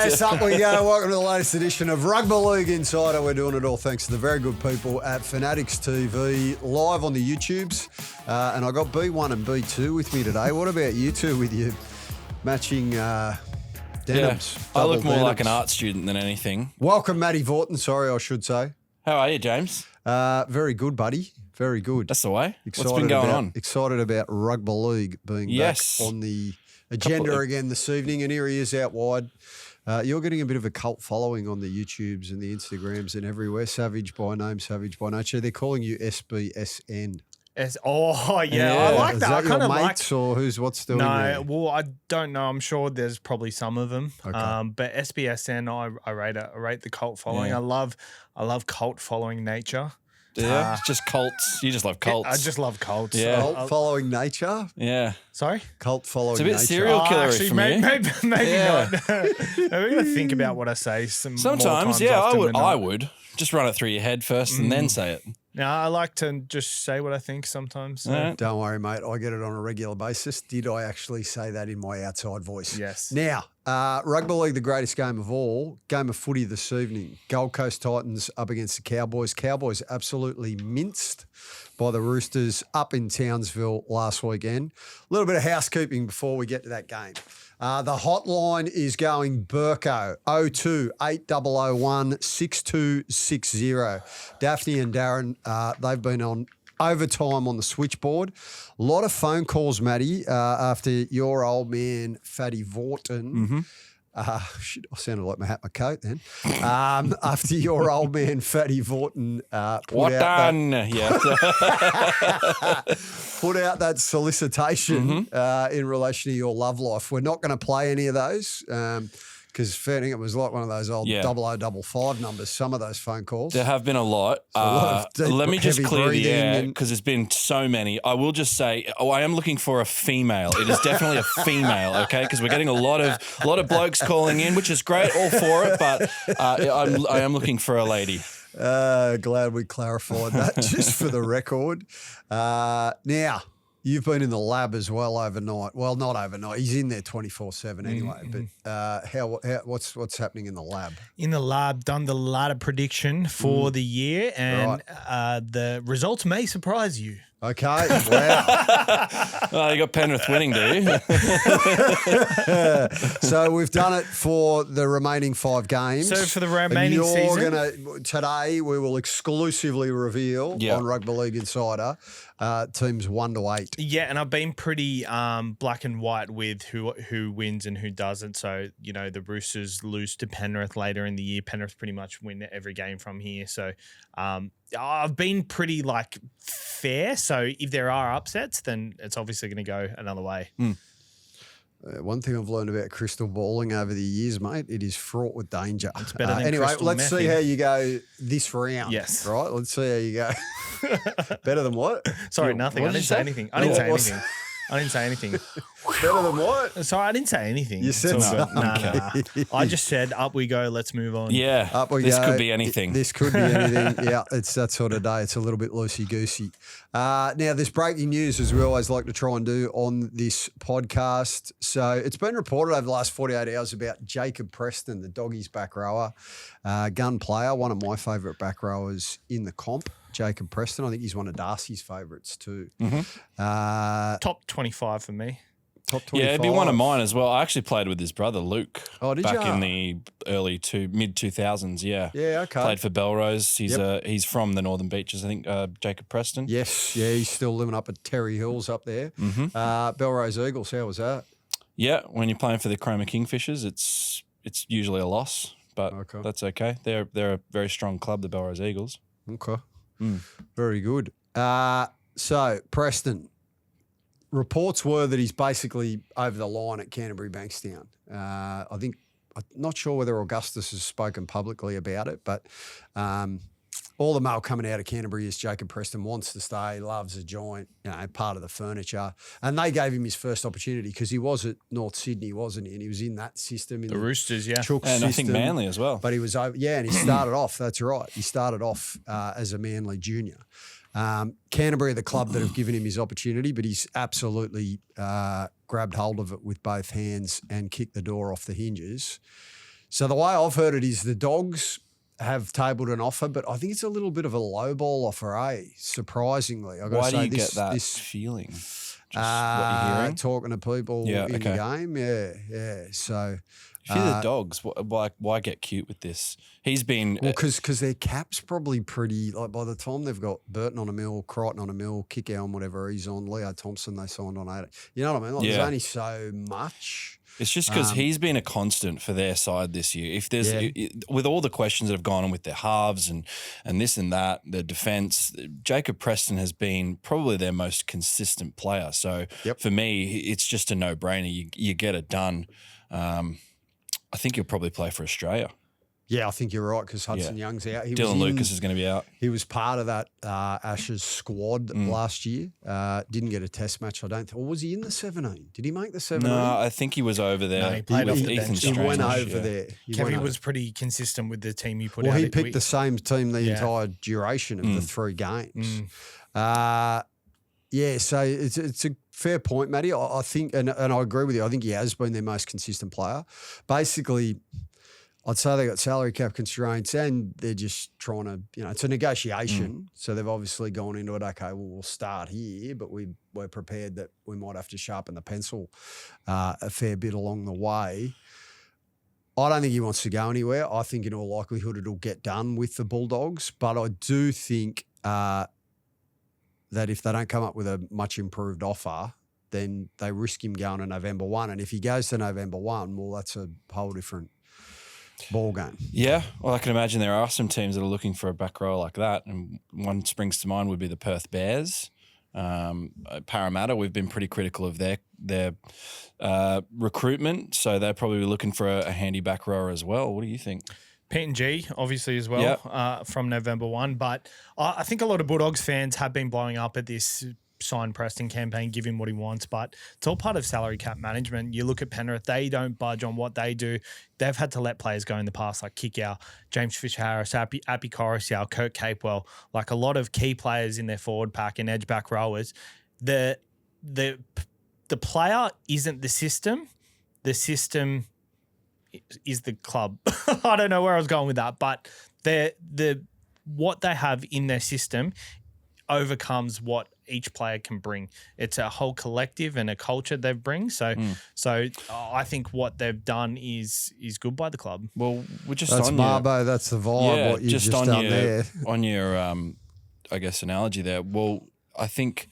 Yes, up we go. Welcome to the latest edition of Rugby League Insider. We're doing it all thanks to the very good people at FanaticsTV, live on the YouTubes. And I got B1 and B2 with me today. What about you two with your matching denims? Yeah, I look more denims. like an art student than anything. Welcome, Matty Vorton. Sorry, I should say. How are you, James? Very good, buddy. Very good. That's the way. What's been going on? Excited about Rugby League being back on the agenda again this evening, and here he is out wide. You're getting a bit of a cult following on the YouTubes and the Instagrams and everywhere. Savage by name, Savage by nature. They're calling you SBSN. I like that. Is that I kind your of mates or what's doing there? No, well, I don't know. I'm sure there's probably some of them. Okay. But SBSN, I rate it. I rate the cult following. Yeah. I love cult following nature. Yeah, it's just cults. You just love cults. I just love cults. Yeah. Cult following nature? Yeah. Sorry? Cult following It's a bit nature. serial killer-ish actually, from you. maybe Yeah. not. I'm going to think about what I say. Sometimes, I would. Just run it through your head first and then say it. No, I like to just say what I think sometimes. So. Yeah. Don't worry, mate. I get it on a regular basis. Did I actually say that in my outside voice? Yes. Now, Rugby League, the greatest game of all. Game of footy this evening. Gold Coast Titans up against the Cowboys. Cowboys absolutely minced by the Roosters up in Townsville last weekend. A little bit of housekeeping before we get to that game. The hotline is going Burko 02-8001-6260. Daphne and Darren, they've been on overtime on the switchboard. A lot of phone calls, Matty, after your old man, Fatty Vorton. Shit, I sounded like my hat, my coat then. After your old man, Fatty Vorton, put out that solicitation in relation to your love life. We're not going to play any of those because it was like one of those old 0055 numbers, some of those phone calls. There have been a lot. Let me just clear the air because there's been so many. I will just say, I am looking for a female. It is definitely a female, okay? Because we're getting a lot of blokes calling in, which is great, all for it. But I am looking for a lady. Glad we clarified that just for the record. Now, you've been in the lab as well overnight. Well, not overnight. He's in there 24/7 anyway. But what's happening in the lab? In the lab, done the ladder prediction for the year, and the results may surprise you. Okay, wow. Oh, you got Penrith winning, do you? So we've done it for the remaining 5 games. So for the remaining season? Today we will exclusively reveal on Rugby League Insider teams 1 to 8. Yeah, and I've been pretty black and white with who wins and who doesn't. So, the Roosters lose to Penrith later in the year. Penrith pretty much win every game from here. So I've been pretty fair. So if there are upsets, then it's obviously going to go another way. One thing I've learned about crystal balling over the years, mate, it is fraught with danger. It's better than anyway, crystal let's see how you go this round. Yes. Right? Let's see how you go. Better than what? Sorry, nothing. I didn't say anything. I didn't say anything. Better than what? Sorry, I didn't say anything. You said something. Nah. I just said, up we go, let's move on. Yeah, Up we this go. could be anything. This could be anything. Yeah, it's that sort of day. It's a little bit loosey-goosey. Now, there's breaking news, as we always like to try and do on this podcast. So it's been reported over the last 48 hours about Jacob Preston, the Doggies back rower, gun player, one of my favourite back rowers in the comp. Jacob Preston. I think he's one of Darcy's favourites too. Top 25 for me. Top 25. Yeah, it'd be one of mine as well. I actually played with his brother, Luke. Oh, did back you? in the mid-2000s, yeah. Yeah, okay. Played for Belrose. He's from the Northern Beaches, I think, Jacob Preston. Yes, yeah, he's still living up at Terry Hills up there. Belrose Eagles, how was that? Yeah, when you're playing for the Chroma Kingfishers, it's usually a loss, but that's okay. They're a very strong club, the Belrose Eagles. Okay. Very good. So, Preston, reports were that he's basically over the line at Canterbury Bankstown. I'm not sure whether Augustus has spoken publicly about it, but all the mail coming out of Canterbury is Jacob Preston wants to stay, loves a joint, part of the furniture. And they gave him his first opportunity because he was at North Sydney, wasn't he? And he was in that system. In the Roosters, yeah. Chook and system. I think Manly as well. But he was over, and he started off, that's right. He started off as a Manly junior. Canterbury are the club that have given him his opportunity, but he's absolutely grabbed hold of it with both hands and kicked the door off the hinges. So the way I've heard it is the Dogs have tabled an offer, but I think it's a little bit of a lowball offer, surprisingly. I got Why to say, do you get that feeling? Just what you're hearing? Talking to people in the game, yeah. So if you're the Dogs, why get cute with this? He's been because their cap's probably pretty. Like by the time they've got Burton on a mil, Crichton on a mil, Kickow on whatever he's on, Leo Thompson they signed on 8. You know what I mean? Like there's only so much. It's just because he's been a constant for their side this year. If there's with all the questions that have gone on with their halves and this and that, their defence, Jacob Preston has been probably their most consistent player. So for me, it's just a no-brainer. You get it done. I think he'll probably play for Australia. Yeah, I think you're right because Hudson Young's out. Dylan Lucas is going to be out. He was part of that Ashes squad last year. Didn't get a test match, I don't think. Or was he in the 17? Did he make the 17? No, I think he was over there. No, he played off the bench. He went over there. Kevin was pretty consistent with the team he put out. Well, he picked the same team the entire duration of the 3 games. So it's a fair point, Matty. I think, and I agree with you, I think he has been their most consistent player. Basically, I'd say they got salary cap constraints and they're just trying to, it's a negotiation. So they've obviously gone into it, okay, well, we'll start here, but we're prepared that we might have to sharpen the pencil a fair bit along the way. I don't think he wants to go anywhere. I think in all likelihood it'll get done with the Bulldogs, but I do think that if they don't come up with a much improved offer, then they risk him going to November 1. And if he goes to November 1, well, that's a whole different ball game. Yeah, well, I can imagine there are some teams that are looking for a back row like that, and one springs to mind would be the Perth Bears. Parramatta, we've been pretty critical of their recruitment, so they're probably looking for a handy back rower as well. What do you think? PNG, obviously, as well, from November 1. But I think a lot of Bulldogs fans have been blowing up at this sign Preston campaign, give him what he wants, but it's all part of salary cap management. You look at Penrith, they don't budge on what they do. They've had to let players go in the past, like Kickow, James Fisher-Harris, Appy Coruscant, Kurt Capewell, like a lot of key players in their forward pack and edge back rowers. The player isn't the system. The system is the club. I don't know where I was going with that, but what they have in their system overcomes what each player can bring. It's a whole collective and a culture they bring. So I think what they've done is good by the club. Well, we're just that's on Marbo. That's the vibe. What you just done there on your I guess analogy there. Well, I think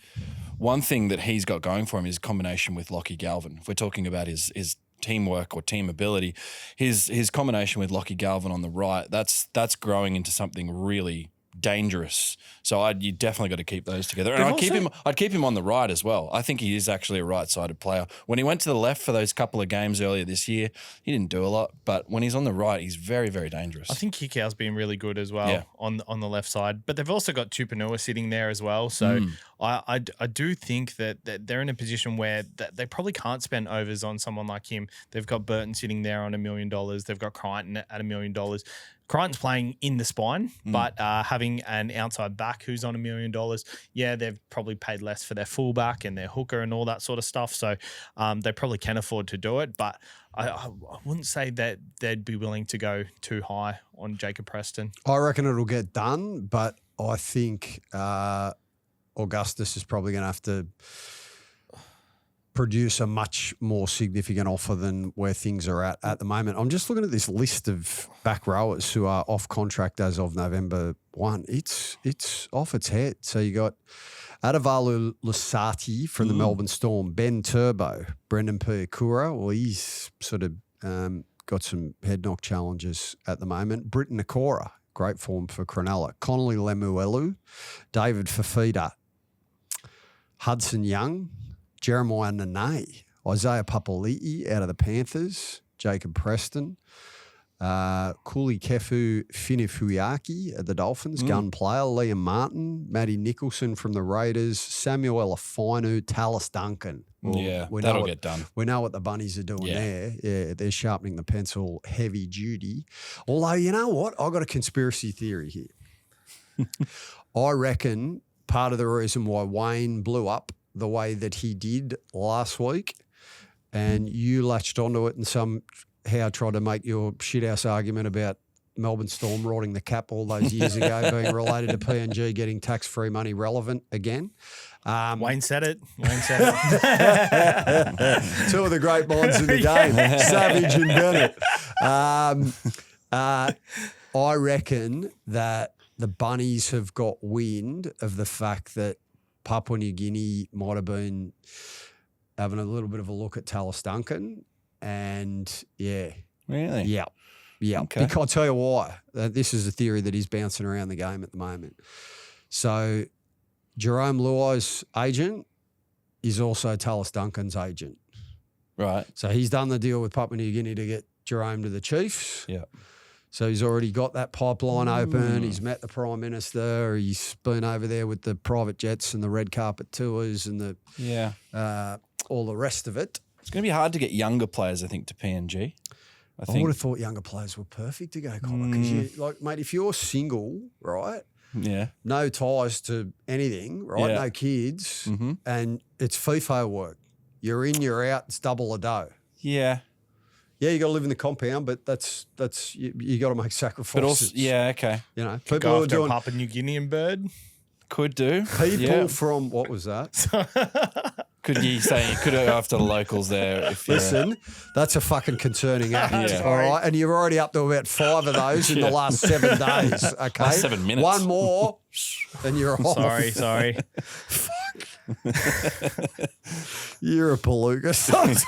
one thing that he's got going for him is a combination with Lachie Galvin. If we're talking about his teamwork or team ability, his combination with Lachie Galvin on the right, that's growing into something really dangerous. So you definitely got to keep those together. And I'd keep him on the right as well. I think he is actually a right-sided player. When he went to the left for those couple of games earlier this year, he didn't do a lot. But when he's on the right, he's very, very dangerous. I think Kikau's been really good as well on the left side. But they've also got Tupanua sitting there as well. So I do think that they're in a position where they probably can't spend overs on someone like him. They've got Burton sitting there on $1 million. They've got Crichton at $1 million. Crichton's playing in the spine, but having an outside back who's on $1 million, they've probably paid less for their fullback and their hooker and all that sort of stuff. So they probably can afford to do it, but I wouldn't say that they'd be willing to go too high on Jacob Preston. I reckon it'll get done, but I think Augustus is probably going to have to produce a much more significant offer than where things are at the moment. I'm just looking at this list of back rowers who are off contract as of November 1. It's off its head. So you got Adavalu Lusati from the Melbourne Storm, Ben Turbo, Brendan Piakura. Well, he's sort of got some head knock challenges at the moment. Britton Nakora, great form for Cronulla. Connolly Lemuelu, David Fafita, Hudson Young, Jeremiah Nene, Isaiah Papali'i out of the Panthers, Jacob Preston, Kuli Kefu Finifuiaki at the Dolphins, gun player, Liam Martin, Matty Nicholson from the Raiders, Samuel Afainu, Tallis Duncan. Well, that'll get done. We know what the Bunnies are doing there. Yeah, they're sharpening the pencil heavy duty. Although, you know what? I've got a conspiracy theory here. I reckon part of the reason why Wayne blew up the way that he did last week, and you latched onto it in some how I tried to make your shithouse argument about Melbourne Storm rotting the cap all those years ago being related to PNG getting tax-free money relevant again. Wayne said it. Two of the great minds in the game, Savage and Bennett. I reckon that the Bunnies have got wind of the fact that Papua New Guinea might have been having a little bit of a look at Tallis Duncan, and Really? Yeah. Okay. Because I'll tell you why. This is a theory that is bouncing around the game at the moment. So Jerome Luai's agent is also Tallis Duncan's agent. Right. So he's done the deal with Papua New Guinea to get Jerome to the Chiefs. Yeah. So he's already got that pipeline open. He's met the Prime Minister. He's been over there with the private jets and the red carpet tours and the all the rest of it. It's going to be hard to get younger players, I think, to PNG. I would have thought younger players were perfect to go, Collar, because like, mate, if you're single, right? Yeah. No ties to anything, right? Yeah. No kids, and it's FIFO work. You're in, you're out. It's double a dough. Yeah. Yeah, you got to live in the compound, but that's you got to make sacrifices. But also, okay. You know, Could people go who are after a doing Papua New Guinean bird. Could do. people from what was that? Could you say you could go after the locals there? If Listen, that's a fucking concerning act, Yeah. all right? And you're already up to about 5 of those in the last 7 days, okay? Last 7 minutes. One more and you're off. Sorry. You're a palooka sometimes.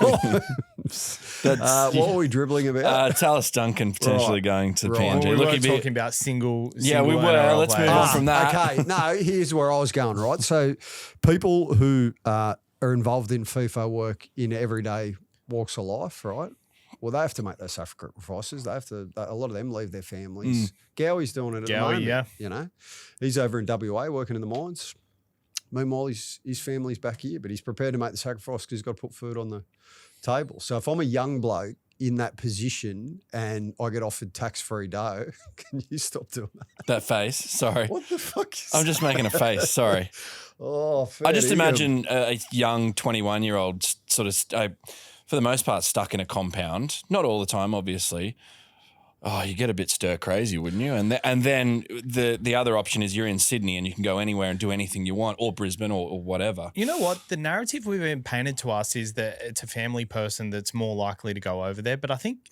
What were we dribbling about? Tallis Duncan potentially going to PNG. We Look, were he'd be- talking about single Yeah, we were. NRL Let's move players. on from that. Okay, no, here's where I was going, right? So people who are involved in FIFA work in everyday walks of life, right? Well, they have to make those sacrifices. They have to. A lot of them leave their families. Gowie's doing it at the moment. Yeah. You know, he's over in WA working in the mines. Meanwhile, his family's back here, but he's prepared to make the sacrifice because he's got to put food on the table. So if I'm a young bloke in that position and I get offered tax-free dough, can you stop doing that? That face. Sorry. What the fuck is I'm just making a face. Sorry. Oh, I just fair imagine a young 21-year-old sort of, for the most part, stuck in a compound. Not all the time, obviously. Oh, you get a bit stir crazy, wouldn't you? And then the other option is you're in Sydney and you can go anywhere and do anything you want, or Brisbane or whatever. You know what? The narrative we've been painted to us is that it's a family person that's more likely to go over there. But I think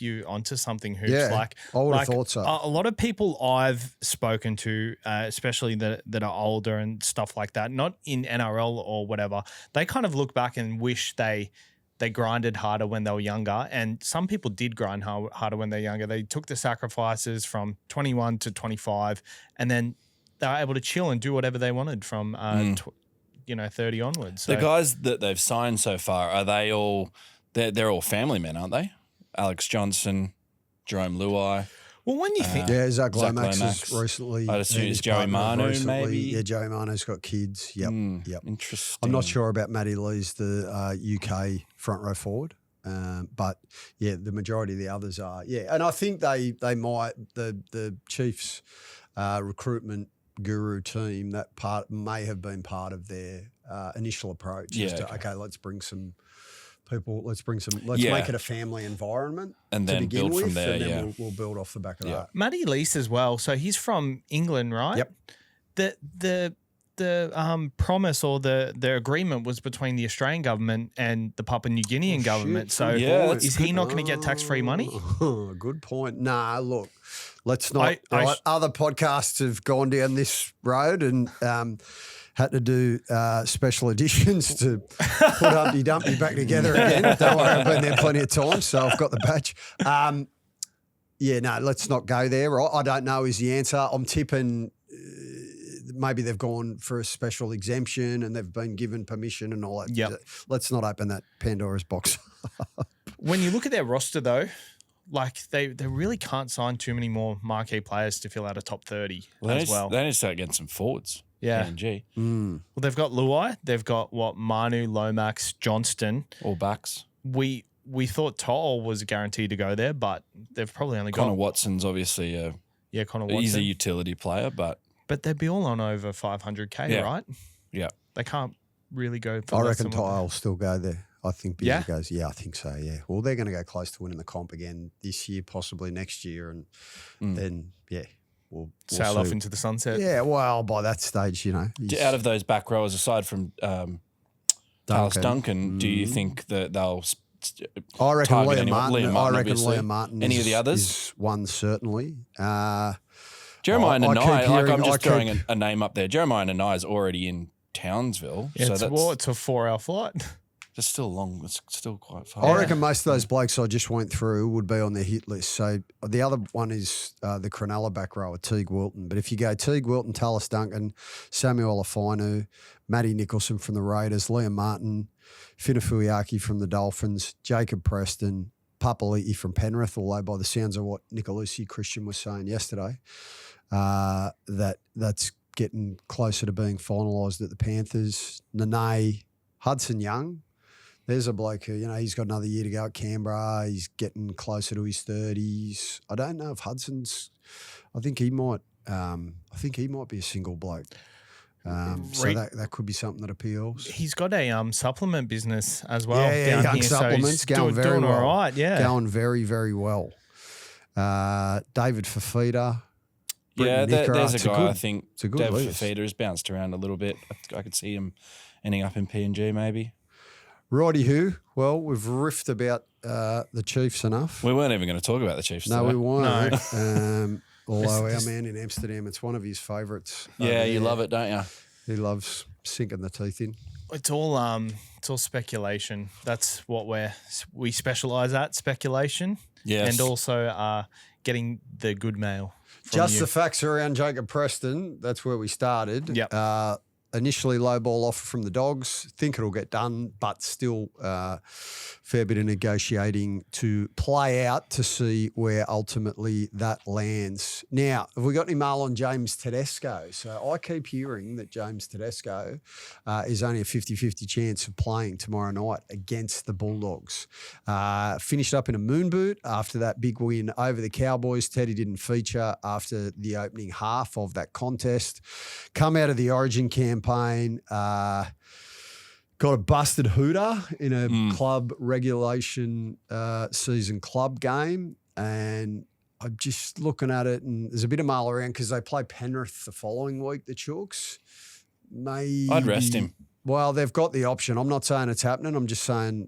you're onto something, Hoops. Yeah, I would have thought so. A lot of people I've spoken to, especially that are older and stuff like that, not in NRL or whatever, they kind of look back and wish they grinded harder when they were younger, and some people did grind harder when they're younger. They took the sacrifices from 21 to 25, and then they were able to chill and do whatever they wanted from 30 onwards. So, The guys that they've signed so far, are they all? They're all family men, aren't they? Alex Johnson, Jerome Luai. well, when you think Yeah, Zach Lomax Lomax. has recently. I'd assume and it's his Joey partner have Manu, recently- maybe? Yeah, Joey Manu's got kids. Yep. Interesting. I'm not sure about Matty Lee's the UK front row forward. But yeah, the majority of the others are. Yeah, and I think they might the Chiefs recruitment guru team, that part may have been part of their initial approach. Yeah, Okay, let's bring some people. Let's Yeah. make it a family environment And to then begin build with, from there, and then yeah. we'll build off the back of Yeah. that. Matty Lease as well, so he's from England, right? Yep. The promise or the agreement was between the Australian government and the Papua New Guinean government. So Yeah, is he not going to get tax-free money? Oh, good point. Nah, look, let's not. I Other podcasts have gone down this road and had to do special editions to put Humpty Dumpty back together again. Don't worry, I've been there plenty of times, so I've got the badge. Yeah, no, let's not go there. Right? I don't know is the answer. I'm tipping maybe they've gone for a special exemption and they've been given permission and all that. Yep. Let's not open that Pandora's box. When you look at their roster, though, like they really can't sign too many more marquee players to fill out a top 30 as well. They need to start getting some forwards. Yeah. PNG. Well, they've got Luai, they've got Manu, Lomax, Johnston. All backs. We thought Toll was guaranteed to go there, but they've probably only Connor got Watson's obviously Connor Watson. he's a utility player, but But they'd be all on over 500K, Yeah. right? yeah. They can't really go for I less reckon than what- Ty will still go there. I think Beers goes, I think so, yeah. Well, they're going to go close to winning the comp again this year, possibly next year. And then, we'll sail see. off into the sunset. Yeah, well, by that stage, Out of those back rowers, aside from Dallas Duncan, do you think that they'll I reckon target Liam Martin any of the others? Is one, certainly. Jeremiah Nanai, I'm just throwing a name up there. Jeremiah Nanai is already in Townsville. Yeah, so it's a 4-hour flight. It's still long. It's still quite far. I reckon most of those blokes I just went through would be on their hit list. So the other one is the Cronulla back rower, Teague Wilton. But if you go Teague Wilton, Tallis Duncan, Samuel Alafainu, Matty Nicholson from the Raiders, Liam Martin, Finafuiaki from the Dolphins, Jacob Preston, Papali'i from Penrith, although by the sounds of what Nicolosi Christian was saying yesterday, that's getting closer to being finalised at the Panthers. Nene, Hudson Young. There's a bloke who, he's got another year to go at Canberra. He's getting closer to his 30s. I don't know if Hudson's – I think he might be a single bloke. So that could be something that appeals. He's got a supplement business as well. Yeah, down young here, supplements, so going very doing well. all right, yeah. Going very, very well. David Fafita. Yeah, there's a guy, I think, it's a good David list. Fafita has bounced around a little bit. I could see him ending up in PNG maybe. Righty-hoo. Well, we've riffed about the Chiefs enough. We weren't even going to talk about the Chiefs No, today. we weren't. No. Although our man in Amsterdam, it's one of his favourites. Yeah, you love it, don't you? He loves sinking the teeth in. It's all speculation. That's what we specialise at, speculation. Yes. And also getting the good mail from Just you. the facts around Jacob Preston. That's where we started. Yep. Initially, low ball offer from the Dogs. Think it'll get done, but still fair bit of negotiating to play out to see where ultimately that lands. Now, have we got any mail on James Tedesco? So I keep hearing that James Tedesco is only a 50-50 chance of playing tomorrow night against the Bulldogs. Finished up in a moon boot after that big win over the Cowboys. Teddy didn't feature after the opening half of that contest. Come out of the Origin campaign, got a busted hooter in a club regulation season club game, and I'm just looking at it, and there's a bit of mail around because they play Penrith the following week, the Chooks. Maybe I'd rest him. Well, they've got the option. I'm not saying it's happening. I'm just saying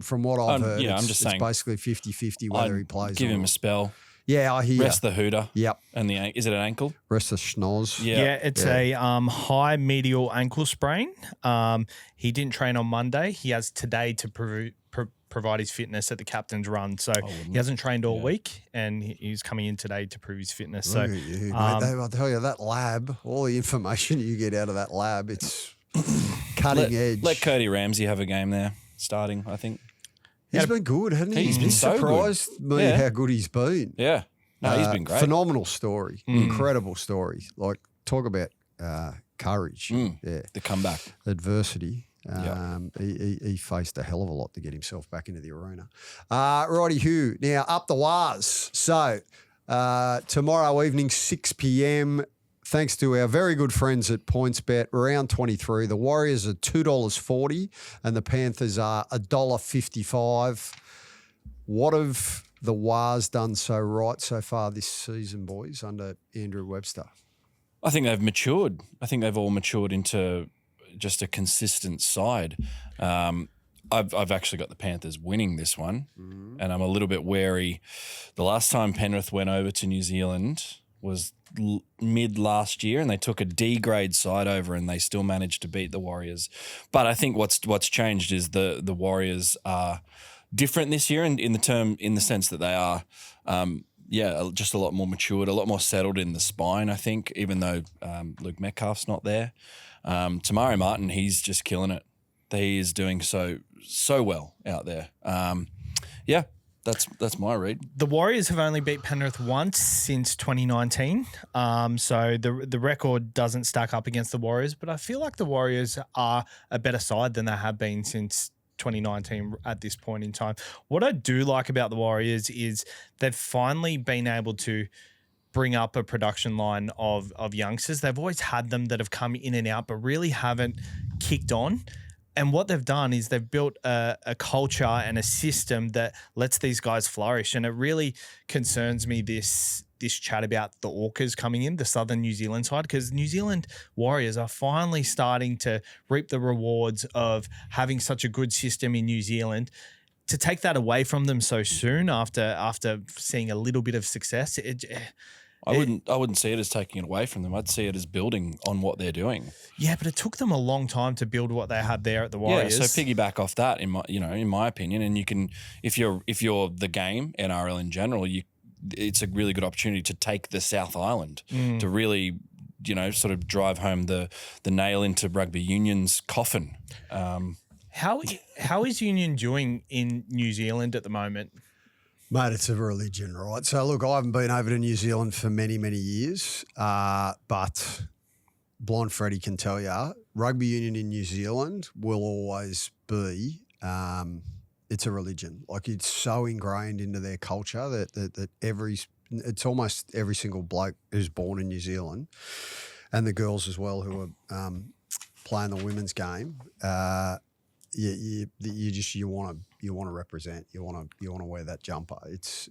from what I've heard, it's basically 50-50 whether he plays give or him not. a spell. Yeah, I hear. Rest the hooter. Yep. And is it an ankle? Rest the schnoz. Yeah, it's a high medial ankle sprain. He didn't train on Monday. He has today to provide his fitness at the captain's run. So he hasn't trained all week, and he's coming in today to prove his fitness. So mate, I'll tell you, that lab, all the information you get out of that lab, it's cutting edge. Let Cody Ramsey have a game there, starting, I think. He's been good, hasn't he? He's been so surprised me how good he's been. Yeah. No, he's been great. Phenomenal story. Incredible story. Like, talk about courage. Yeah. The comeback. Adversity. He faced a hell of a lot to get himself back into the arena. Righty-hoo. Now, up the wires. So, tomorrow evening, 6 p.m, thanks to our very good friends at PointsBet, round 23, the Warriors are $2.40 and the Panthers are $1.55. What have the Wars done so right so far this season, boys, under Andrew Webster? I think they've matured. I think they've all matured into just a consistent side. I've actually got the Panthers winning this one, and I'm a little bit wary. The last time Penrith went over to New Zealand was mid last year, and they took a D grade side over, and they still managed to beat the Warriors. But I think what's changed is the Warriors are different this year, in the sense that they are, just a lot more matured, a lot more settled in the spine. I think, even though Luke Metcalf's not there, Tamari Martin, he's just killing it. He is doing so well out there. That's my read. The Warriors have only beat Penrith once since 2019. So the record doesn't stack up against the Warriors, but I feel like the Warriors are a better side than they have been since 2019 at this point in time. What I do like about the Warriors is they've finally been able to bring up a production line of youngsters. They've always had them that have come in and out, but really haven't kicked on. And what they've done is they've built a culture and a system that lets these guys flourish. And it really concerns me, this chat about the Orcas coming in, the southern New Zealand side, because New Zealand Warriors are finally starting to reap the rewards of having such a good system in New Zealand. To take that away from them so soon after seeing a little bit of success, I wouldn't see it as taking it away from them. I'd see it as building on what they're doing. Yeah, but it took them a long time to build what they had there at the Warriors. Yeah, so piggyback off that, in my opinion, and you can, if you're the game, NRL in general, it's a really good opportunity to take the South Island to really, sort of drive home the nail into rugby union's coffin. How is Union doing in New Zealand at the moment? Mate, it's a religion, right? So, look, I haven't been over to New Zealand for many, many years, but Blind Freddie can tell you, rugby union in New Zealand will always be, it's a religion. Like, it's so ingrained into their culture that it's almost every single bloke who's born in New Zealand, and the girls as well who are playing the women's game, you want to represent. You want to wear that jumper. It's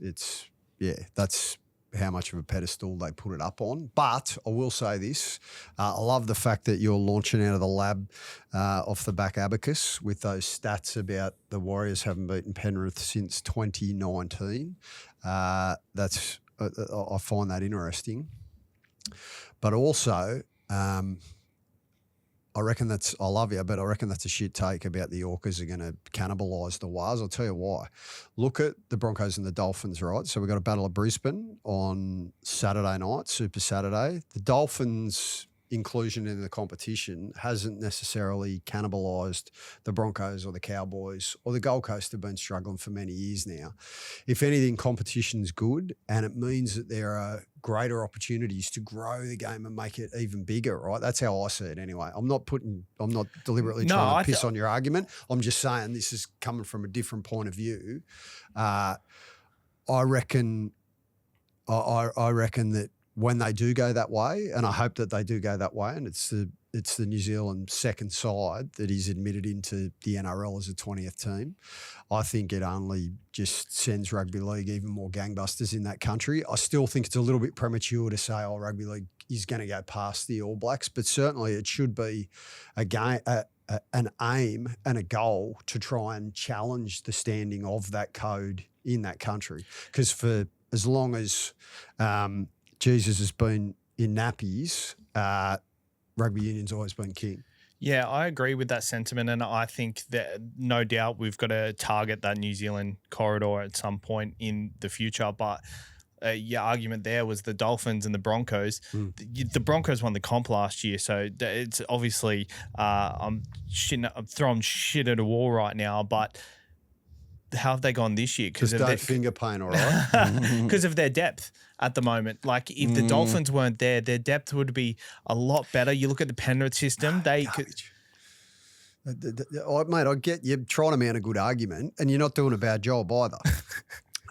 that's how much of a pedestal they put it up on. But I will say this: I love the fact that you're launching out of the lab off the back abacus with those stats about the Warriors haven't beaten Penrith since 2019. I find that interesting, but also. I love you, but I reckon that's a shit take about the Orcas are going to cannibalise the Wars. I'll tell you why. Look at the Broncos and the Dolphins, right? So we've got a Battle of Brisbane on Saturday night, Super Saturday. The Dolphins' inclusion in the competition hasn't necessarily cannibalised the Broncos or the Cowboys, or the Gold Coast have been struggling for many years now. If anything, competition's good, and it means that there are greater opportunities to grow the game and make it even bigger, right? That's how I see it anyway. I'm not deliberately trying to piss on your argument. I'm just saying this is coming from a different point of view. I reckon that when they do go that way, and I hope that they do go that way, and it's the New Zealand second side that is admitted into the NRL as a 20th team, I think it only just sends rugby league even more gangbusters in that country. I still think it's a little bit premature to say, rugby league is going to go past the All Blacks, but certainly it should be an aim and a goal to try and challenge the standing of that code in that country. Because for as long as Jesus has been in nappies, rugby union's always been king. Yeah, I agree with that sentiment, and I think that no doubt we've got to target that New Zealand corridor at some point in the future. But your argument there was the Dolphins and the Broncos. The Broncos won the comp last year, so it's obviously I'm throwing shit at a wall right now, but how have they gone this year? Because don't finger paint, all right? Because of their depth at the moment. Like, if the Dolphins weren't there, their depth would be a lot better. You look at the Penrith system, mate, I get you trying to mount a good argument, and you're not doing a bad job either.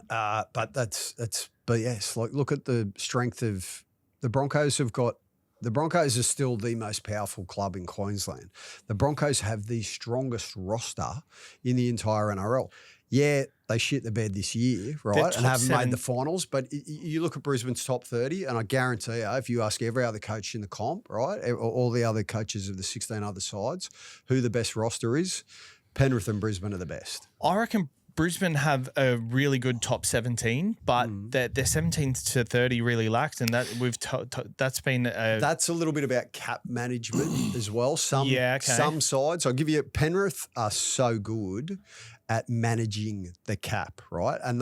But yes, like, look at the strength of the Broncos. The Broncos are still the most powerful club in Queensland. The Broncos have the strongest roster in the entire NRL. Yeah, they shit the bed this year, right, and haven't made the finals. But you look at Brisbane's top 30, and I guarantee you, if you ask every other coach in the comp, right, all the other coaches of the 16 other sides, who the best roster is, Penrith and Brisbane are the best. I reckon Brisbane have a really good top 17, but their 17 to 30 really lacked, and that that's been that's a little bit about cap management as well. Some sides, I'll give you, Penrith are so good at managing the cap, right? And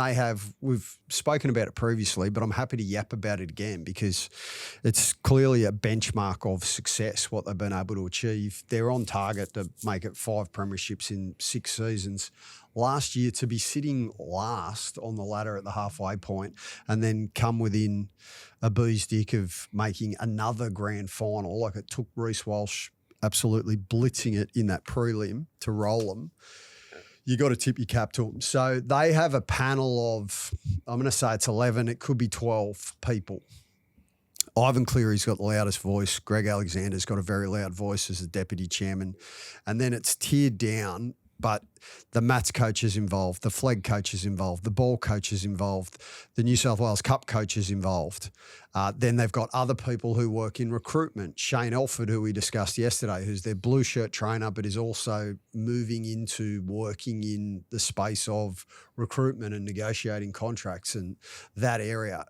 we've spoken about it previously, but I'm happy to yap about it again because it's clearly a benchmark of success, what they've been able to achieve. They're on target to make it 5 premierships in 6 seasons. Last year, to be sitting last on the ladder at the halfway point and then come within a bee's dick of making another grand final, like it took Reece Walsh absolutely blitzing it in that prelim to roll them, you got to tip your cap to them. So they have a panel of, I'm going to say it's 11, it could be 12 people Ivan Cleary's got the loudest voice. Greg Alexander's got a very loud voice as the deputy chairman. And then it's tiered down, but the Mats coach is involved, the flag coach is involved, the ball coach is involved, the New South Wales Cup coach is involved. Then they've got other people who work in recruitment. Shane Elford, who we discussed yesterday, who's their blue shirt trainer, but is also moving into working in the space of recruitment and negotiating contracts and that area.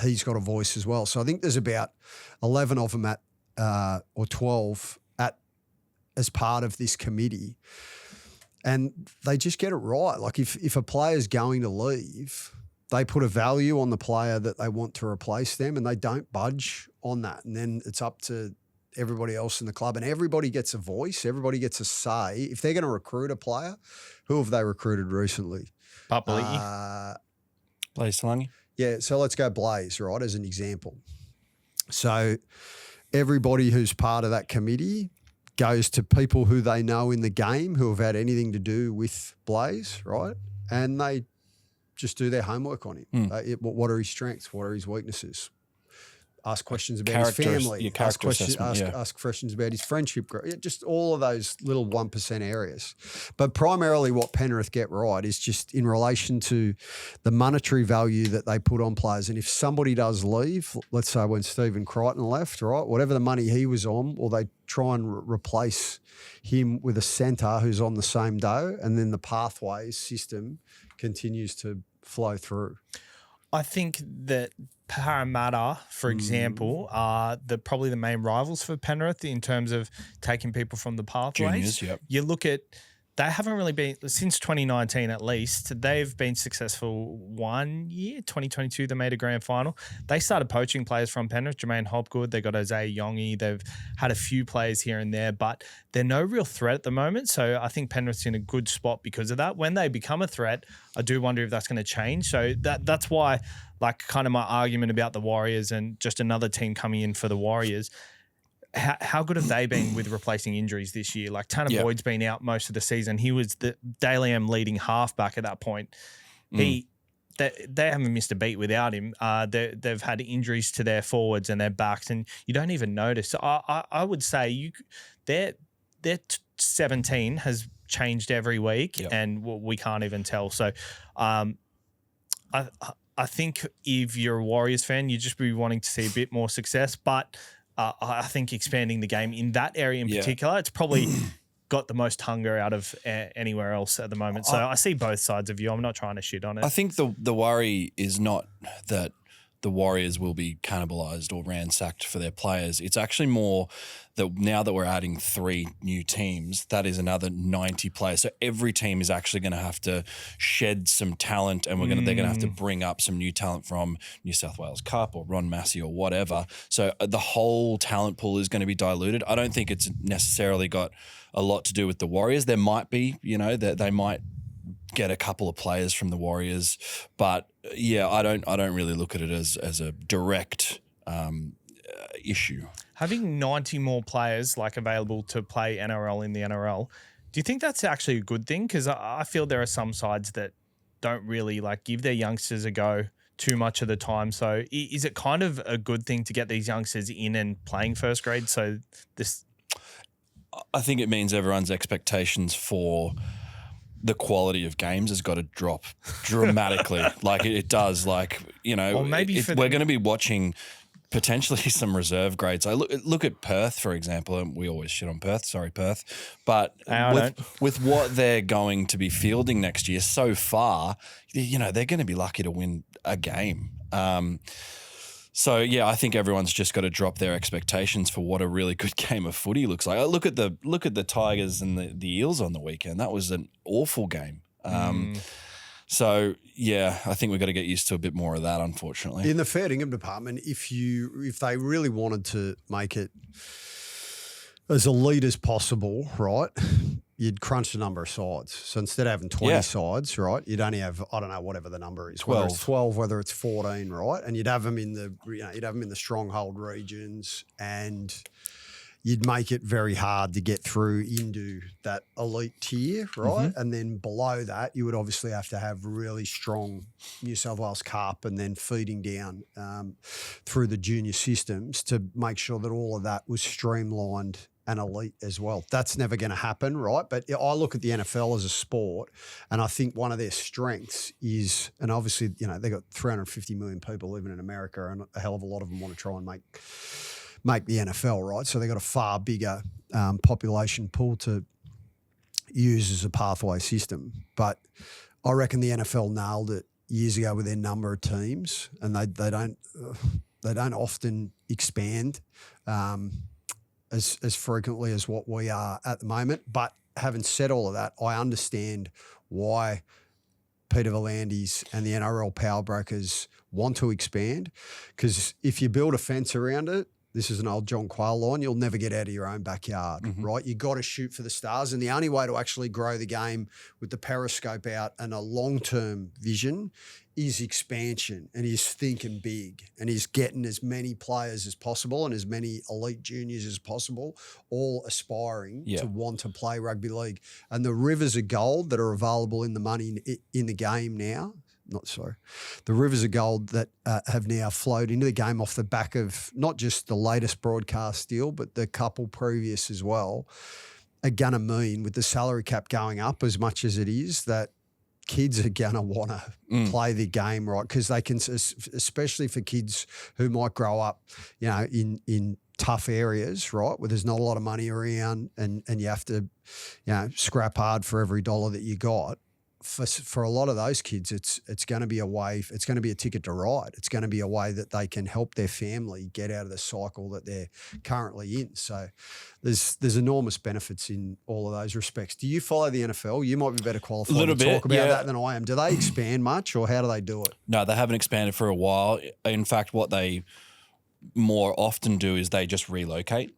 He's got a voice as well. So I think there's about 11 of them or 12 as part of this committee. And they just get it right. Like if a player's going to leave, they put a value on the player that they want to replace them and they don't budge on that. And then it's up to everybody else in the club and everybody gets a voice. Everybody gets a say. If they're going to recruit a player, who have they recruited recently? Papali'i. Blaze Salangi. Yeah, so let's go Blaze, right, as an example. So everybody who's part of that committee goes to people who they know in the game who have had anything to do with Blaze, right? And they just do their homework on him. What are his strengths? What are his weaknesses? Ask questions about his family. Ask questions about his friendship group. Just all of those little 1% areas. But primarily what Penrith get right is just in relation to the monetary value that they put on players. And if somebody does leave, let's say when Stephen Crichton left, right, whatever the money he was on, or they try and replace him with a centre who's on the same dough, and then the pathways system continues to flow through. I think that Parramatta, for example, are probably the main rivals for Penrith in terms of taking people from the pathways. Juniors, yep. You look at, they haven't really been, since 2019 at least, they've been successful 1 year, 2022, they made a grand final. They started poaching players from Penrith, Jermaine Hopgood, they got Isaiah Yongi, they've had a few players here and there, but they're no real threat at the moment. So I think Penrith's in a good spot because of that. When they become a threat, I do wonder if that's going to change. So that's why, like, kind of my argument about the Warriors and just another team coming in for the Warriors. How good have they been with replacing injuries this year? Like Tanner Boyd's been out most of the season. He was the Dally M leading halfback at that point. They haven't missed a beat without him. They've had injuries to their forwards and their backs, and you don't even notice. So I would say their 17 has changed every week, and we can't even tell. So I think if you're a Warriors fan, you'd just be wanting to see a bit more success, but I think expanding the game in that area in particular, it's probably got the most hunger out of anywhere else at the moment. So I see both sides of you. I'm not trying to shit on it. I think the worry is not that the Warriors will be cannibalised or ransacked for their players. It's actually more that now that we're adding 3 new teams, that is another 90 players. So every team is actually going to have to shed some talent, and they're going to have to bring up some new talent from New South Wales Cup or Ron Massey or whatever. So the whole talent pool is going to be diluted. I don't think it's necessarily got a lot to do with the Warriors. There might be, that they might get a couple of players from the Warriors, but I don't really look at it as a direct issue. Having 90 more players available to play NRL in the NRL, do you think that's actually a good thing? Because I feel there are some sides that don't really give their youngsters a go too much of the time. So is it kind of a good thing to get these youngsters in and playing first grade? So I think it means everyone's expectations for the quality of games has got to drop dramatically. It does. Or maybe we're going to be watching potentially some reserve grades. I look at Perth, for example, and we always shit on Perth. Sorry, Perth. But with what they're going to be fielding next year so far, they're going to be lucky to win a game. So I think everyone's just got to drop their expectations for what a really good game of footy looks like. Look at the Tigers and the Eels on the weekend. That was an awful game. So I think we've got to get used to a bit more of that, unfortunately. In the fair dinkum department, if they really wanted to make it as elite as possible, right, you'd crunch the number of sides. So instead of having 20 sides, right, you'd only have, I don't know, whatever the number is, 12. whether it's 12, whether it's 14, right, and you'd have them in the stronghold regions, and you'd make it very hard to get through into that elite tier, right? And then below that, you would obviously have to have really strong New South Wales Cup and then feeding down through the junior systems to make sure that all of that was streamlined and elite as well. That's never going to happen, right? But I look at the NFL as a sport, and I think one of their strengths is, and obviously, you know, they've got 350 million people living in America, and a hell of a lot of them want to try and make the NFL, right? So they've got a far bigger population pool to use as a pathway system. But I reckon the NFL nailed it years ago with their number of teams, and they don't often expand as frequently as what we are at the moment. But having said all of that, I understand why Peter V'landys and the NRL power brokers want to expand, because if you build a fence around it, this is an old John Quayle line, you'll never get out of your own backyard, right? You got to shoot for the stars. And the only way to actually grow the game with the periscope out and a long-term vision is expansion, and he's thinking big, and he's getting as many players as possible and as many elite juniors as possible, all aspiring to want to play rugby league. And the rivers of gold that are available in the money in the game now, the rivers of gold that have now flowed into the game off the back of not just the latest broadcast deal, but the couple previous as well, are going to mean, with the salary cap going up as much as it is, that kids are going to want to play the game, right? Because they can, especially for kids who might grow up, you know, in tough areas, right, where there's not a lot of money around, and you have to, you know, scrap hard for every dollar that you got. For a lot of those kids, it's going to be a way. It's going to be a ticket to ride. It's going to be a way that they can help their family get out of the cycle that they're currently in. So there's enormous benefits in all of those respects. Do you follow the NFL? You might be better qualified to talk about that than I am. Do they expand much, or how do they do it? No, they haven't expanded for a while. In fact, what they more often do is they just relocate.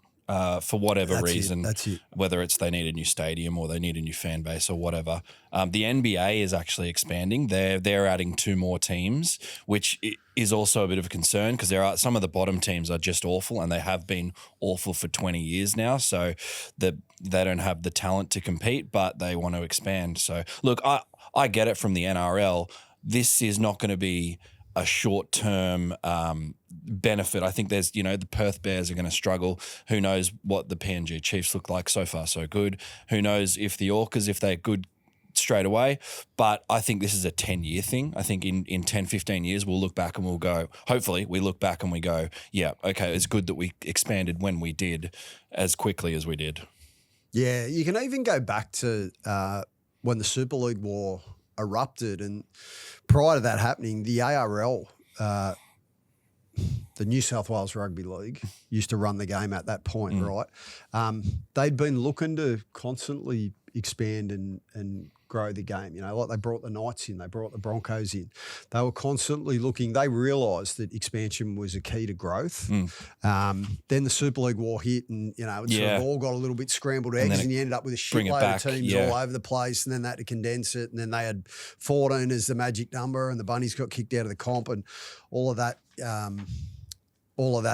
For whatever reason, That's it. Whether it's they need a new stadium or they need a new fan base or whatever. The NBA is actually expanding. They're adding 2 more teams, which is also a bit of a concern, because there are some of the bottom teams are just awful, and they have been awful for 20 years now. So they don't have the talent to compete, but they want to expand. So look, I get it from the NRL. This is not going to be a short-term benefit. I think there's, you know, the Perth Bears are going to struggle. Who knows what the PNG Chiefs look like? So far, so good. Who knows if the Orcas, if they're good straight away. But I think this is a 10-year thing. I think in 10, 15 years, we'll look back and we'll go, hopefully we look back and we go, yeah, okay, it's good that we expanded when we did, as quickly as we did. Yeah, you can even go back to when the Super League war erupted, and prior to that happening, the ARL, the New South Wales Rugby League, used to run the game at that point, right? They'd been looking to constantly expand and grow the game. You know, like they brought the Knights in, they brought the Broncos in. They were constantly looking. They realised that expansion was a key to growth. Then the Super League war hit, and, you know, it sort of all got a little bit scrambled eggs, and you ended up with a shitload of teams all over the place, and then they had to condense it, and then they had 14 as the magic number, and the Bunnies got kicked out of the comp, and all of that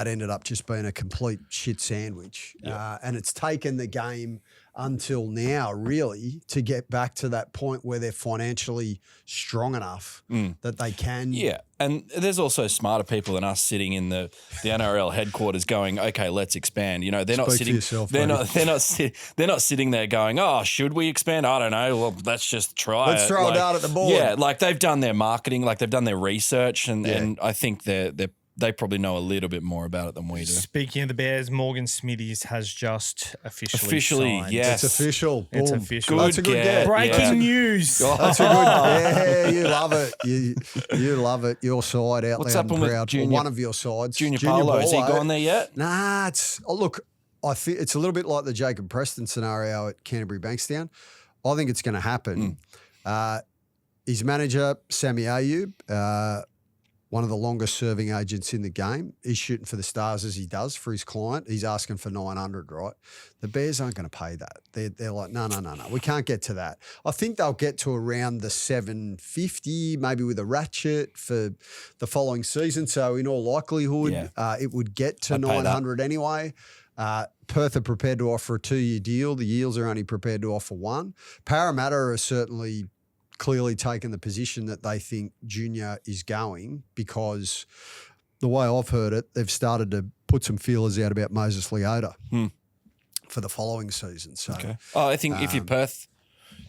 ended up just being a complete shit sandwich. And it's taken the game until now, really, to get back to that point where they're financially strong enough that they can. Yeah, and there's also smarter people than us sitting in the NRL headquarters going, okay, let's expand. You know, they're not sitting. They're not sitting there going, oh, should we expand? I don't know. Well, let's just try. Let's throw it out at the board. Yeah, like they've done their marketing, like they've done their research, and I think they probably know a little bit more about it than we do. Speaking of the Bears, Morgan Smithies has just officially signed. Yes. It's official. Boom. It's official. Good That's a good get. Breaking news. That's a good. Yeah, you love it. You love it. Your side out What's loud and with proud. Junior, one of your sides. Junior Paulo. Has he gone there yet? Nah. Look, I think it's a little bit like the Jacob Preston scenario at Canterbury Bankstown. I think it's going to happen. His manager, Sammy Ayub, one of the longest serving agents in the game. He's shooting for the stars as he does for his client. He's asking for 900, right? The Bears aren't going to pay that. They're like, no. We can't get to that. I think they'll get to around the 750, maybe with a ratchet for the following season. So in all likelihood, it would get to 900 anyway. Perth are prepared to offer a 2-year deal. The Eels are only prepared to offer 1. Parramatta are certainly clearly taken the position that they think Junior is going, because the way I've heard it, they've started to put some feelers out about Moses Leota for the following season. So, I think if you're Perth,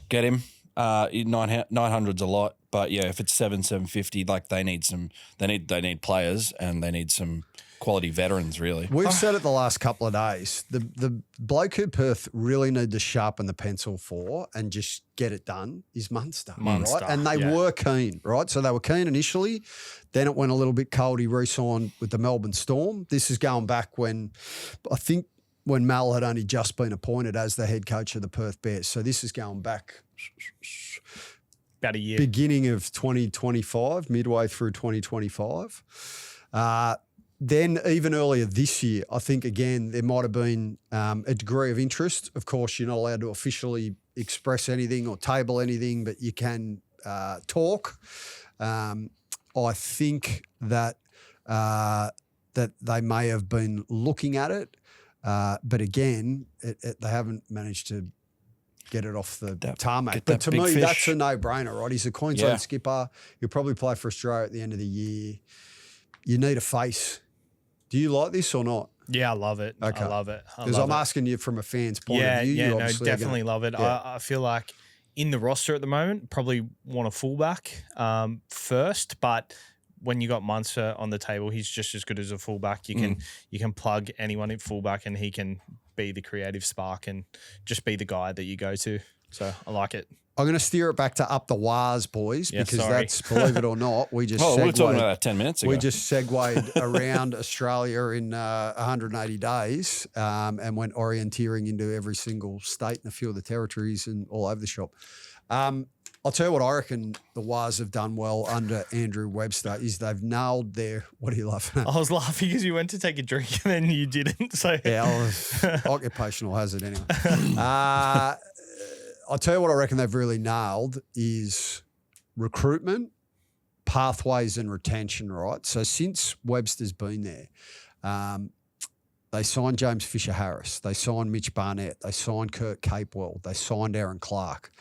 get him. 900's a lot, but yeah, if it's 750, like they need players and they need some quality veterans, really. We've said it the last couple of days. The bloke who Perth really need to sharpen the pencil for and just get it done is Munster. Right? And they were keen, right? So they were keen initially. Then it went a little bit cold. He re-signed with the Melbourne Storm. This is going back when Mal had only just been appointed as the head coach of the Perth Bears. So this is going back about a year. Beginning of 2025, midway through 2025. Then even earlier this year, I think, again, there might have been a degree of interest. Of course, you're not allowed to officially express anything or table anything, but you can talk. I think that that they may have been looking at it, but again, they haven't managed to get it off the tarmac. But to me, that's a no-brainer, right? He's a Queensland skipper. He'll probably play for Australia at the end of the year. You need a face. Do you like this or not? Yeah, I love it. Okay. I love it. Because I'm asking you from a fan's point of view. Yeah, no, definitely love it. Yeah. I feel like in the roster at the moment, probably want a fullback first, but when you got Munster on the table, he's just as good as a fullback. You can plug anyone at fullback and he can be the creative spark and just be the guy that you go to. So I like it. I'm going to steer it back to up the wires, boys, because that's, believe it or not, we just we were talking about that 10 minutes ago. We just segued around Australia in 180 days and went orienteering into every single state and a few of the territories and all over the shop. I'll tell you what I reckon the Wars have done well under Andrew Webster is they've nailed their – what are you laughing at? I was laughing because you went to take a drink and then you didn't. So yeah, occupational hazard anyway. I'll tell you what I reckon they've really nailed is recruitment, pathways and retention, right? So since Webster's been there, they signed James Fisher-Harris. They signed Mitch Barnett. They signed Kurt Capewell. They signed Aaron Clark.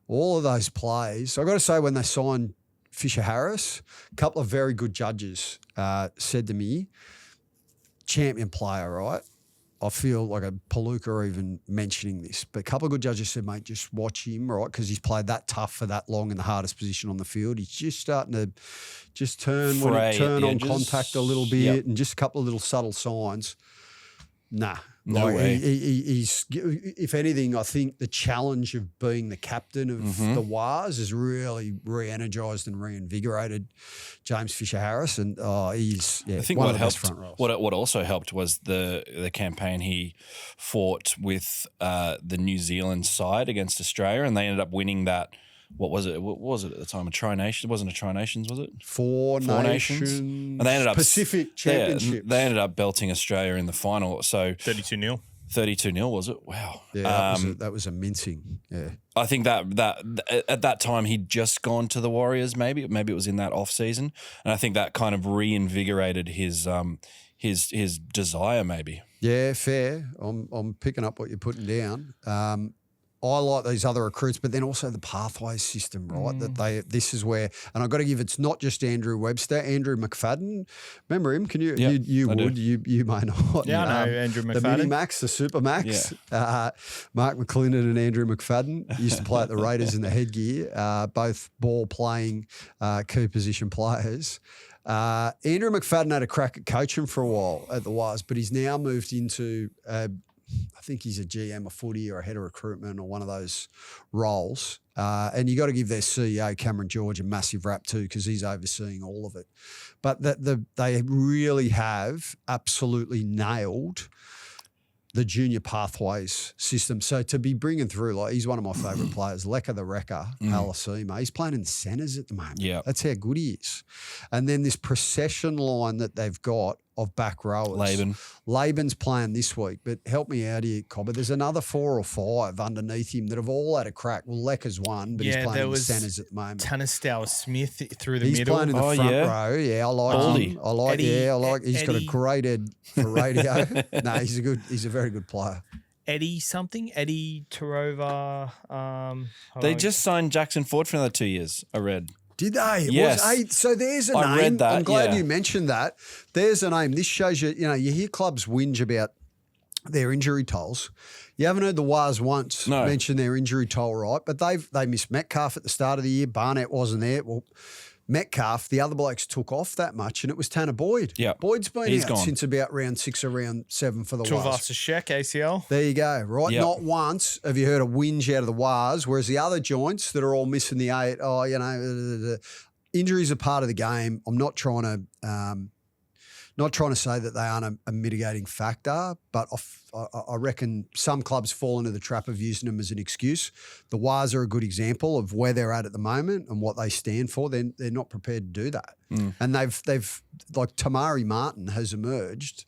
All of those plays, I've got to say when they signed Fisher-Harris, a couple of very good judges said to me, champion player, right? I feel like a Palooka even mentioning this, but a couple of good judges said, mate, just watch him, right? Because he's played that tough for that long in the hardest position on the field. He's just starting to just turn on contact a little bit and just a couple of little subtle signs. Nah. No way. He's, if anything, I think the challenge of being the captain of the Wars has really re-energised and reinvigorated James Fisher-Harris, and he's I think one what of the helped, best front rows. What also helped was the campaign he fought with the New Zealand side against Australia, and they ended up winning that. What was it at the time? A Tri-Nation? It wasn't a Tri-Nations, was it? Four Nations. And they ended up Pacific Championships. They ended up belting Australia in the final. So 32-0. 32-0, was it? Wow. Yeah, that was a mincing. Yeah. I think that at that time he'd just gone to the Warriors. Maybe it was in that off season, and I think that kind of reinvigorated his desire. Maybe. Yeah, fair. I'm picking up what you're putting down. I like these other recruits, but then also the pathways system, right? This is where, and I've got to give, it's not just Andrew Webster, Andrew McFadden. Remember him? Can you? Yep, you may not. Yeah, I know Andrew McFadden. The Mini Max, the Super Max. Yeah. Mark McClendon and Andrew McFadden used to play at the Raiders in the headgear, both ball playing key position players. Andrew McFadden had a crack at coaching for a while at the Wars, but he's now moved into I think he's a GM of footy or a head of recruitment or one of those roles. And you got to give their CEO, Cameron George, a massive rap too, because he's overseeing all of it. But they really have absolutely nailed the junior pathways system. So to be bringing through, like, he's one of my favourite players, Leka the Wrecker, Alasima. He's playing in the centres at the moment. Yeah. That's how good he is. And then this procession line that they've got of back rowers. Laban's playing this week, but help me out here, Cobber. There's another 4 or 5 underneath him that have all had a crack. Well, Lecker's one, but he's playing in the centres at the moment. Tanner Smith through the he's middle. He's playing in the front row. Yeah, I like him. I like. He's got a great head for radio. No, he's a very good player. Eddie Tarova. They just signed Jackson Ford for another 2 years, I read. Did they? Yes. So there's a name. I read that. I'm glad you mentioned that. There's a name. This shows you, you hear clubs whinge about their injury tolls. You haven't heard the Wars once mention their injury toll, right? But they missed Metcalf at the start of the year. Barnett wasn't there. Well, Metcalf, the other blokes took off that much, and it was Tanner Boyd. Yeah, Boyd's been out since about round 6 or round 7 for the Wars. Tuivasa-Sheck, ACL. There you go, right? Yep. Not once have you heard a whinge out of the Wars, whereas the other joints that are all missing the 8, injuries are part of the game. I'm not trying to say that they aren't a mitigating factor, but I reckon some clubs fall into the trap of using them as an excuse. The Wars are a good example of where they're at the moment and what they stand for. They're not prepared to do that. And they've like Tamari Martin has emerged.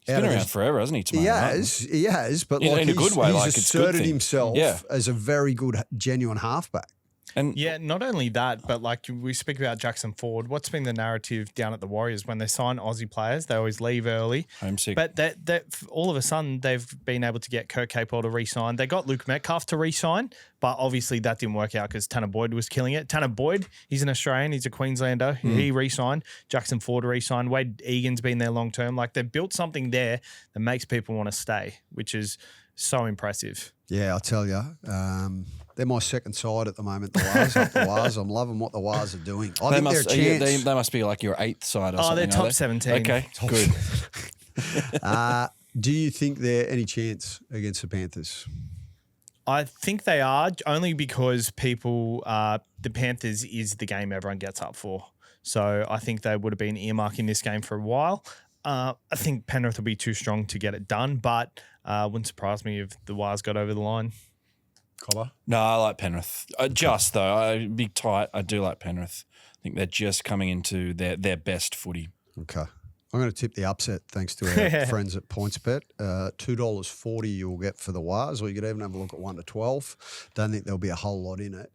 He's been around forever, hasn't he, Tamari Martin? He has, but in a good way, he's asserted himself as a very good, genuine halfback. And not only that, but like we speak about Jackson Ford, what's been the narrative down at the Warriors when they sign Aussie players? They always leave early. Homesick. But that all of a sudden they've been able to get Kurt Capewell to re-sign. They got Luke Metcalf to re-sign, but obviously that didn't work out because Tanner Boyd was killing it. Tanner Boyd, he's an Australian, he's a Queenslander. He re-signed. Jackson Ford re-signed. Wade Egan's been there long term. Like they've built something there that makes people want to stay, which is so impressive. Yeah, I'll tell you. They're my second side at the moment, the Wars. I'm loving what the Wars are doing. I think they're a chance. They must be like your 8th side or something. They're top 17. Okay, good. Do you think they're any chance against the Panthers? I think they are, only because the Panthers is the game everyone gets up for. So I think they would have been earmarking this game for a while. I think Penrith will be too strong to get it done, but wouldn't surprise me if the Wires got over the line. Cobber? No, I like Penrith. Big tight. I do like Penrith. I think they're just coming into their best footy. Okay. I'm going to tip the upset thanks to our friends at PointsBet. $2.40 you'll get for the Wires, or you could even have a look at 1 to 12. Don't think there'll be a whole lot in it.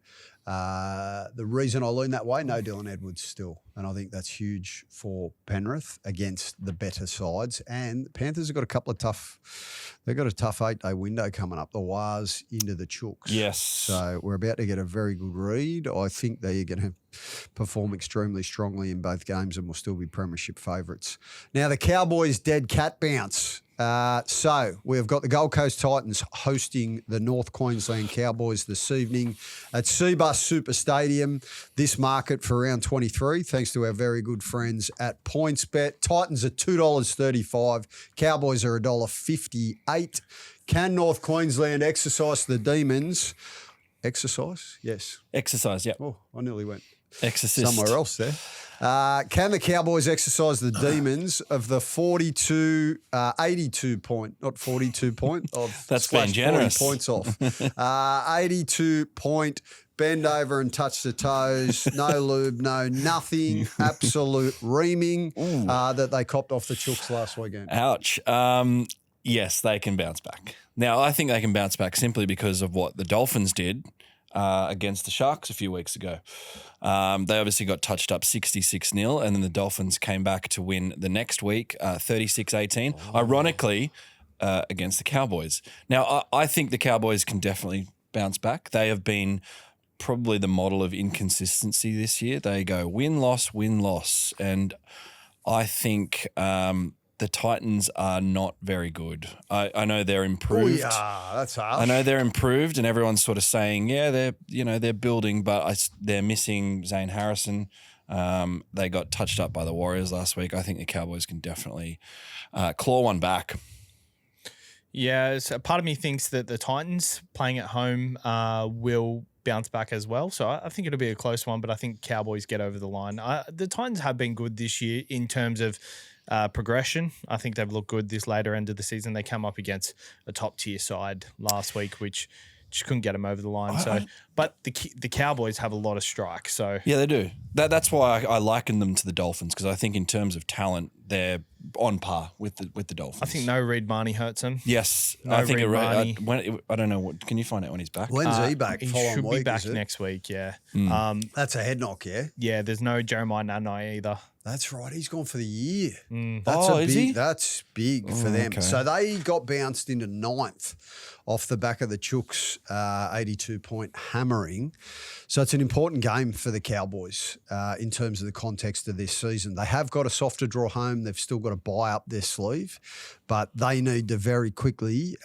The reason I lean that way, no Dylan Edwards still. And I think that's huge for Penrith against the better sides. And the Panthers have got a tough 8-day window coming up. The Wars into the Chooks. Yes. So we're about to get a very good read. I think they're going to perform extremely strongly in both games and will still be premiership favourites. Now the Cowboys dead cat bounce. So we've got the Gold Coast Titans hosting the North Queensland Cowboys this evening at Cbus Super Stadium. This market for round 23, thanks to our very good friends at PointsBet. Titans are $2.35. Cowboys are $1.58. Can North Queensland exercise the demons? Exercise? Yes. Exercise, yeah. Oh, I nearly went Exorcist. somewhere else there. Can the Cowboys exercise the demons of the 82 point, not 42 point, of that's being generous. 40 points off. 82 point, bend over and touch the toes, no lube, no nothing, absolute reaming that they copped off the Chooks last weekend. Ouch. Yes, they can bounce back. Now, I think they can bounce back simply because of what the Dolphins did against the Sharks a few weeks ago. They obviously got touched up 66-0, and then the Dolphins came back to win the next week, 36-18, ironically, against the Cowboys. Now, I think the Cowboys can definitely bounce back. They have been probably the model of inconsistency this year. They go win-loss, win-loss, and I think the Titans are not very good. I know they're improved. Oh, yeah, that's harsh. I know they're improved, and everyone's sort of saying, yeah, they're building, but they're missing Zane Harrison. They got touched up by the Warriors last week. I think the Cowboys can definitely claw one back. Yeah, so part of me thinks that the Titans playing at home will bounce back as well. So I think it'll be a close one, but I think Cowboys get over the line. The Titans have been good this year in terms of progression. I think they've looked good this later end of the season. They come up against a top tier side last week, which just couldn't get them over the line. But the Cowboys have a lot of strike. So yeah, they do. That's why I liken them to the Dolphins, because I think in terms of talent, they're on par with the Dolphins. I think no Reid Marnie hurts him. Yes, No I think Reid Marnie. I don't know. Can you find out when he's back? When's he back? He Following should be week, back is it? next week. Yeah. That's a head knock, yeah. Yeah. There's no Jeremiah Nanai either. That's right. He's gone for the year. Is he? That's big for them. okay. So they got bounced into 9th off the back of the Chooks 82-point hammering. So it's an important game for the Cowboys in terms of the context of this season. They have got a softer draw home. They've still got to buy up their sleeve, but they need to very quickly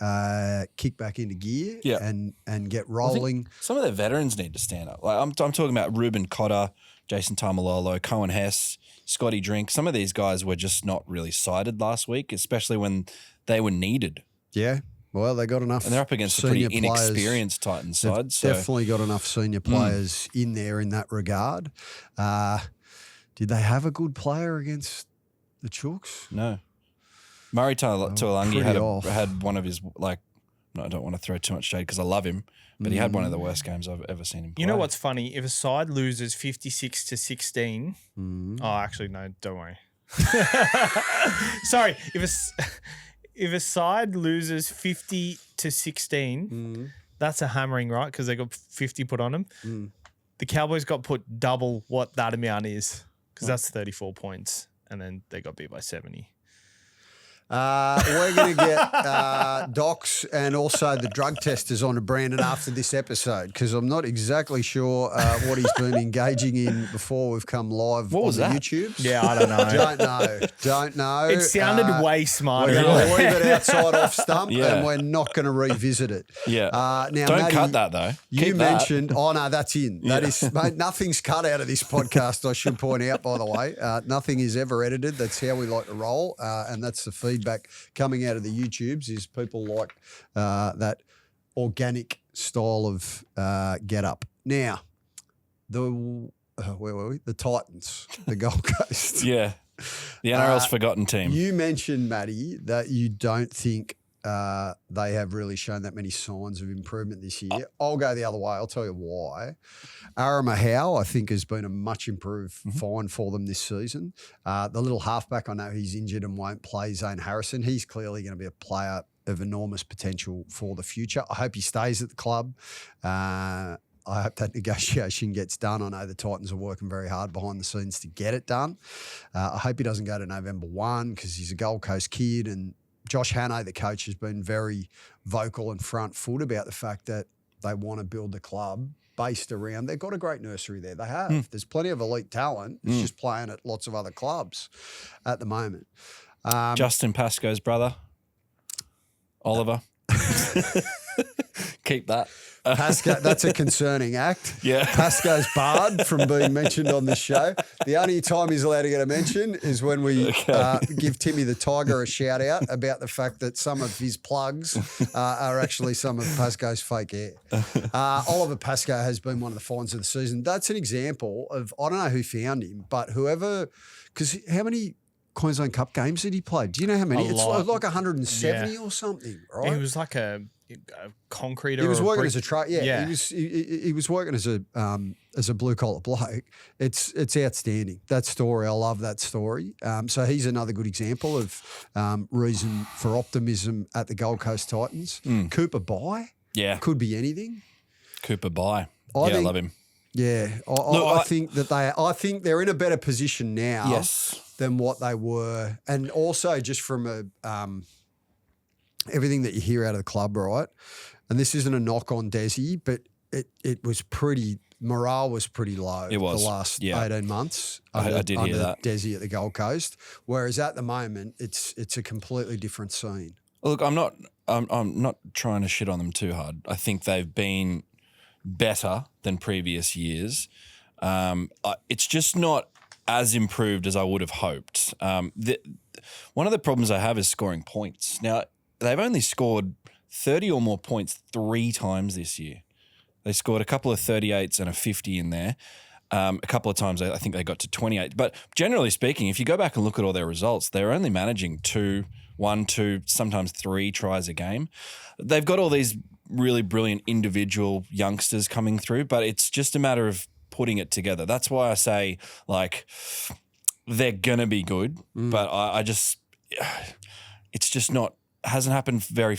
kick back into gear and get rolling. Some of their veterans need to stand up. Like I'm talking about Ruben Cotter, Jason Taumalolo, Cohen Hess, Scotty Drink. Some of these guys were just not really cited last week, especially when they were needed. Yeah. Well, they got enough. And they're up against a pretty inexperienced Titans side. So. Definitely got enough senior players in there in that regard. Did they have a good player against the Chooks? No. Murray Tuolangi pretty had one of his, like, no, I don't want to throw too much shade because I love him, but he had one of the worst games I've ever seen him play. You know what's funny? If a side loses 56-16, oh, actually, no, don't worry. Sorry, if a side loses 50-16, that's a hammering, right? Because they got 50 put on them. The Cowboys got put double what that amount is, because that's 34 points, and then they got beat by 70. We're going to get Docs and also the drug testers on to Brandon after this episode, because I'm not exactly sure what he's been engaging in before we've come live on the YouTubes. Yeah, I don't know. Don't know. It sounded way smarter. We're going to leave it outside off stump and we're not going to revisit it. Yeah. Now, don't Matty, cut that though. You mentioned, no, that's in. That is, mate, nothing's cut out of this podcast, I should point out, by the way. Nothing is ever edited. That's how we like to roll, and that's the feedback coming out of the YouTubes is people like that organic style of get up. Now, where were we? The Titans, the Gold Coast. Yeah, the NRL's forgotten team. You mentioned, Matty, that you don't think they have really shown that many signs of improvement this year. I'll go the other way. I'll tell you why. Arama Howe, I think, has been a much improved find for them this season. The little halfback, I know he's injured and won't play, Zane Harrison. He's clearly going to be a player of enormous potential for the future. I hope he stays at the club. I hope that negotiation gets done. I know the Titans are working very hard behind the scenes to get it done. I hope he doesn't go to November 1 because he's a Gold Coast kid, and Josh Hannay, the coach, has been very vocal and front foot about the fact that they want to build the club based around. They've got a great nursery there. They have. There's plenty of elite talent. It's just playing at lots of other clubs at the moment. Justin Pascoe's brother, Oliver. Keep that. Pasco, that's a concerning act. Yeah. Pasco's barred from being mentioned on this show. The only time he's allowed to get a mention is when we give Timmy the Tiger a shout out about the fact that some of his plugs are actually some of Pasco's fake hair. Oliver Pascoe has been one of the finds of the season. That's an example of, I don't know who found him, but whoever, because how many Queensland Cup games did he play? Do you know how many? It's like 170 or something, right? He was like a concrete. He was or working brick. as a truck. Yeah, he was working as a blue collar bloke. It's outstanding, that story. I love that story. So he's another good example of reason for optimism at the Gold Coast Titans. Cooper Bye, could be anything. Cooper Bye, I love him. Yeah, I think that I think they're in a better position now than what they were, and also just from everything that you hear out of the club, right? And this isn't a knock on Desi, but it was pretty, morale was pretty low the last 18 months. I did hear that. Desi at the Gold Coast, whereas at the moment it's a completely different scene. Look, I'm not trying to shit on them too hard. I think they've been better than previous years. It's just not as improved as I would have hoped. One of the problems I have is scoring points. Now, they've only scored 30 or more points 3 times this year. They scored a couple of 38s and a 50 in there. A couple of times I think they got to 28. But generally speaking, if you go back and look at all their results, they're only managing 1, 2, sometimes 3 tries a game. They've got all these really brilliant individual youngsters coming through, but it's just a matter of putting it together. That's why I say, like, they're going to be good, but I just, it's just not, hasn't happened very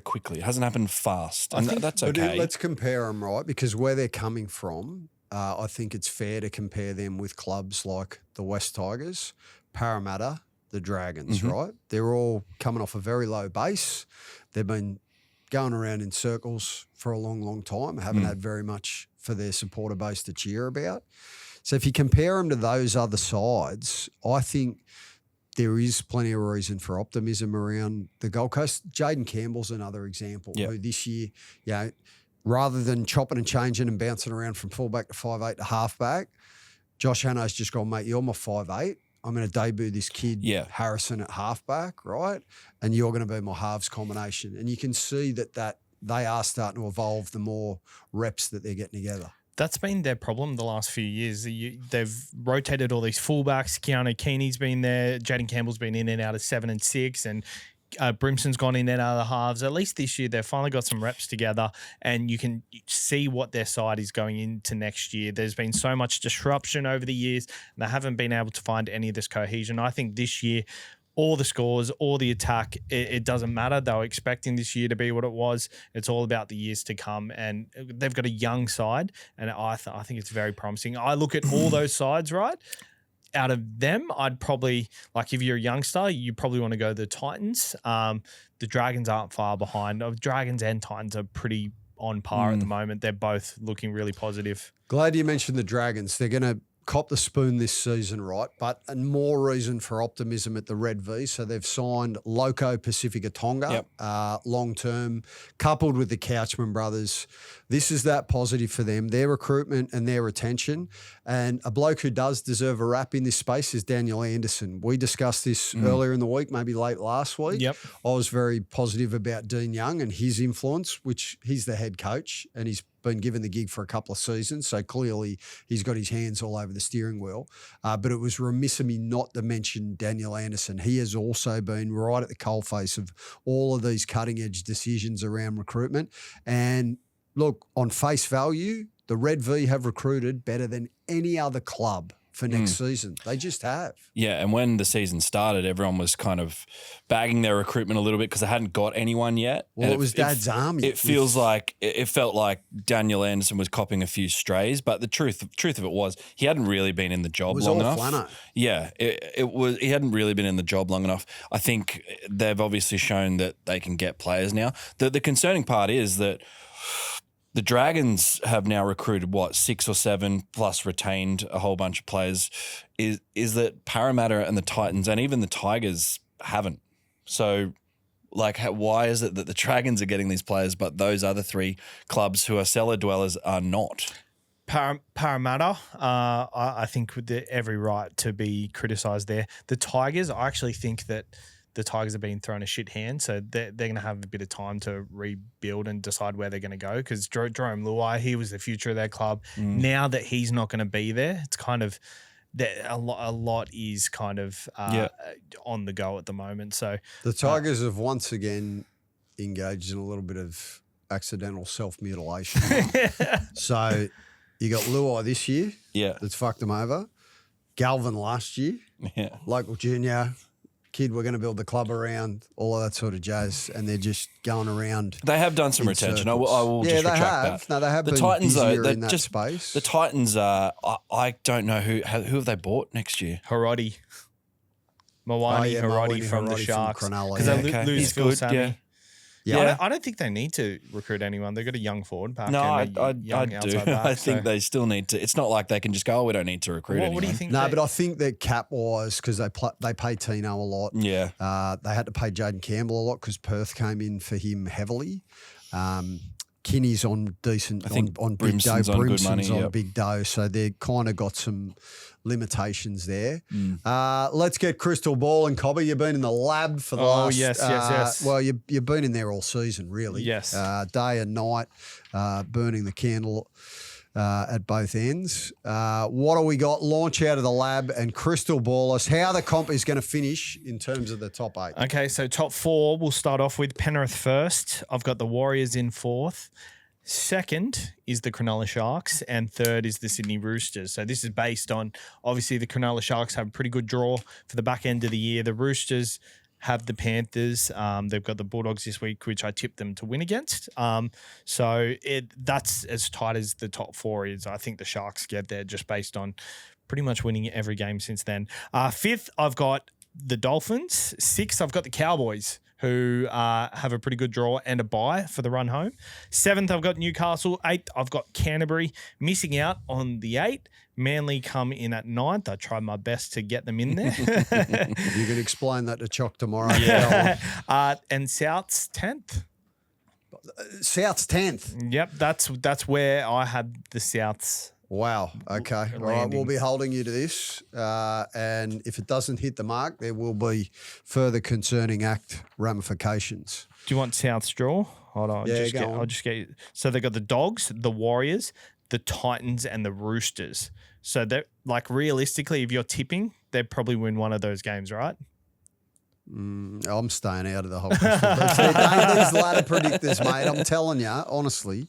quickly. It hasn't happened fast. And that's okay. But let's compare them, right? Because where they're coming from, I think it's fair to compare them with clubs like the West Tigers, Parramatta, the Dragons, right? They're all coming off a very low base. They've been going around in circles for a long, long time, haven't had very much for their supporter base to cheer about. So if you compare them to those other sides, I think there is plenty of reason for optimism around the Gold Coast. Jaden Campbell's another example who this year, you know, rather than chopping and changing and bouncing around from fullback to 5'8" to halfback, Josh Hanno's just gone, mate, you're my 5'8". I'm going to debut this kid, Harrison, at halfback, right? And you're going to be my halves combination. And you can see that they are starting to evolve the more reps that they're getting together. That's been their problem the last few years. They've rotated all these fullbacks. Keanu Keeney's been there. Jaden Campbell's been in and out of 7 and 6, and Brimson's gone in and out of the halves. At least this year, they've finally got some reps together, and you can see what their side is going into next year. There's been so much disruption over the years, and they haven't been able to find any of this cohesion. I think this year, all the scores, all the attack, it doesn't matter. They were expecting this year to be what it was. It's all about the years to come, and they've got a young side, and I think it's very promising. I look at all those sides, right? Out of them, I'd probably, like, if you're a youngster, you probably want to go the Titans. The Dragons aren't far behind. Dragons and Titans are pretty on par at the moment. They're both looking really positive. Glad you mentioned the Dragons. They're going to cop the spoon this season, right? But more reason for optimism at the Red V. So they've signed Loco Pacifica Tonga long-term, coupled with the Couchman brothers. This is that positive for them, their recruitment and their retention. And a bloke who does deserve a rap in this space is Daniel Anderson. We discussed this earlier in the week, maybe late last week. I was very positive about Dean Young and his influence, which he's the head coach and he's been given the gig for a couple of seasons, so clearly he's got his hands all over the steering wheel. But it was remiss of me not to mention Daniel Anderson. He has also been right at the coalface of all of these cutting-edge decisions around recruitment. And look, on face value, the Red V have recruited better than any other club for next season. They just have. Yeah, and when the season started, everyone was kind of bagging their recruitment a little bit because they hadn't got anyone yet. Well, it was Dad's army. It felt like Daniel Anderson was copping a few strays, but the truth of it was he hadn't really been in the job long enough. Flano. Yeah, he hadn't really been in the job long enough. I think they've obviously shown that they can get players now. The concerning part is that the Dragons have now recruited, 6 or 7, plus retained a whole bunch of players, is that Parramatta and the Titans and even the Tigers haven't. So, like, why is it that the Dragons are getting these players but those other 3 clubs who are cellar dwellers are not? Parramatta, I think with every right to be criticised there. The Tigers, I actually think that the Tigers have been thrown a shit hand, so they're going to have a bit of time to rebuild and decide where they're going to go, because Jerome Luai, he was the future of their club. Now that he's not going to be there, it's kind of a lot is kind of on the go at the moment. So the Tigers have once again engaged in a little bit of accidental self-mutilation. So you got Luai this year that's fucked them over. Galvin last year, local junior kid we're going to build the club around, all of that sort of jazz, and they're just going around. They have done some retention. I will just retract that. No, they have. The been Titans though, in that space. The Titans are. I don't know who have they bought next year. Harodi, Mawani from the Sharks, because they lose Phil Sammy. Yeah, I don't think they need to recruit anyone. They've got a young forward pack. No, I do. Back, I think they still need to. It's not like they can just go, we don't need to recruit anyone. What do you think? No, but I think that cap-wise, because they pay Tino a lot. Yeah. They had to pay Jaden Campbell a lot because Perth came in for him heavily. Kinney's on decent, on big dough. Brimson's on big dough. So they've kind of got some limitations there. Let's get crystal ball and Cobby. You've been in the lab for the last... yes. Well, you've been in there all season, really. Yes. Day and night, burning the candle at both ends. What do we got? Launch out of the lab and crystal ball us how the comp is going to finish in terms of the top 8. Okay, so top 4, we'll start off with Penrith first. I've got the Warriors in 4th. Second is the Cronulla Sharks, and third is the Sydney Roosters. So this is based on, obviously, the Cronulla Sharks have a pretty good draw for the back end of the year. The Roosters have the Panthers. They've got the Bulldogs this week, which I tipped them to win against. So that's as tight as the top 4 is. I think the Sharks get there just based on pretty much winning every game since then. 5th, I've got the Dolphins. 6th, I've got the Cowboys, who have a pretty good draw and a bye for the run home. 7th, I've got Newcastle. 8th, I've got Canterbury. Missing out on the 8. Manly come in at 9th. I tried my best to get them in there. You can explain that to Chock tomorrow. Yeah. And South's 10th. South's 10th. Yep, that's where I had the Souths. Wow. Okay. All right. We'll be holding you to this. And if it doesn't hit the mark, there will be further concerning act ramifications. Do you want South's draw? Hold on. Yeah, I'll just get you. So they've got the Dogs, the Warriors, the Titans, and the Roosters. So they're like, realistically, if you're tipping, they'd probably win one of those games, right? I'm staying out of the whole crystal ball. These ladder predictors, mate. I'm telling you, honestly,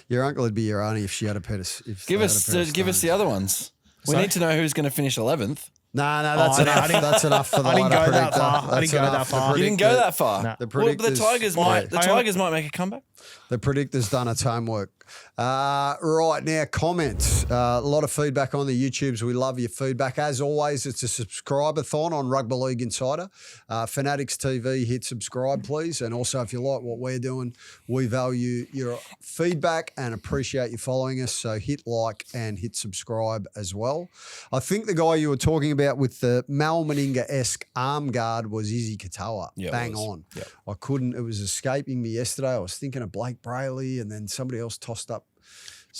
your uncle would be your auntie if she had a pet. Give us the other ones. We need to know who's going to finish 11th. No, that's enough. That's enough for the I didn't ladder go that predictor. far. I didn't go that far. You didn't go that far. No. The Well, but the predictors, Tigers might make a comeback. The predictor's done its homework. Right now, comments. A lot of feedback on the YouTubes. We love your feedback. As always, it's a subscribe-a-thon on Rugby League Insider. FANATICS.TV, hit subscribe, please. And also, if you like what we're doing, we value your feedback and appreciate you following us. So hit like and hit subscribe as well. I think the guy you were talking about with the Mal Meninga-esque arm guard was Izzy Katoa. Yeah, Bang on. Yep. I couldn't. It was escaping me yesterday. I was thinking of Blake Brayley, and then somebody else tossed up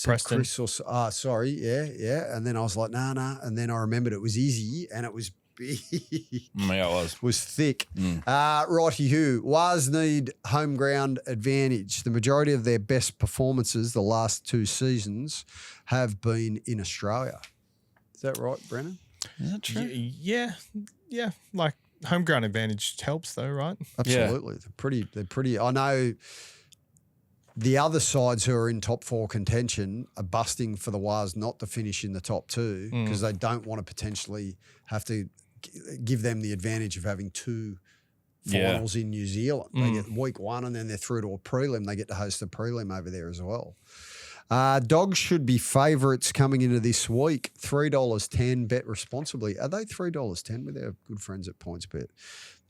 Preston. Chris or sorry, yeah. And then I was like, nah. And then I remembered it was Izzy, and it was big. Yeah, it was. Thick. Righty-hoo. Waz need home ground advantage. The majority of their best performances the last 2 seasons have been in Australia. Is that right, Brennan? Is that true? Yeah. Like home ground advantage helps though, right? Absolutely. Yeah. They're pretty. I know the other sides who are in top 4 contention are busting for the Waz not to finish in the top 2 because they don't want to potentially have to give them the advantage of having 2 finals in New Zealand. They get week 1 and then they're through to a prelim. They get to host a prelim over there as well. Dogs should be favourites coming into this week. $3.10. Bet responsibly. Are they $3.10 with our good friends at PointsBet?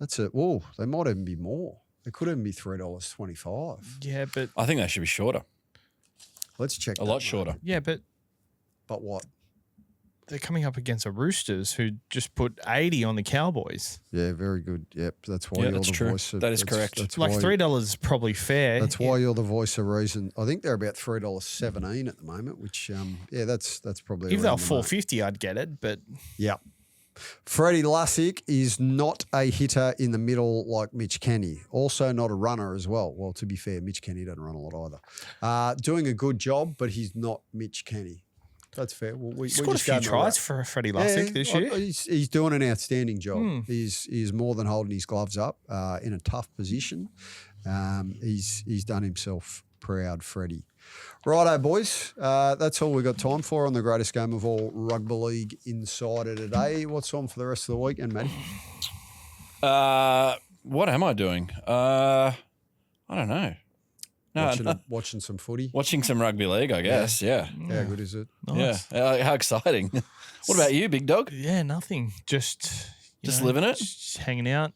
That's it. Oh, they might even be more. They could even be $3.25. Yeah, but I think they should be shorter. Let's check. A lot shorter. Yeah, but what? they're coming up against the Roosters, who just put 80 on the Cowboys. Yeah, very good. Yep, that's why you're the voice. That is correct. That's like why, $3 is probably fair. That's why you're the voice of reason. I think they're about $3.17 at the moment, which that's probably. If they were around the mark. $4.50, I'd get it. But yeah. Freddie Lussick is not a hitter in the middle like Mitch Kenny. Also not a runner as well. Well, to be fair, Mitch Kenny doesn't run a lot either. Doing a good job, but he's not Mitch Kenny. That's fair. Well, he scored a few tries for Freddie Lussick this year. He's doing an outstanding job. He's more than holding his gloves up in a tough position. He's done himself proud, Freddie. Righto, boys. That's all we've got time for on the greatest game of all, Rugby League Insider today. What's on for the rest of the weekend, Matty? What am I doing? I don't know. No, watching some footy. Watching some rugby league, I guess. Yeah. How good is it? Nice. Yeah. How exciting. What about you, big dog? Yeah, nothing. Just living it? Just hanging out.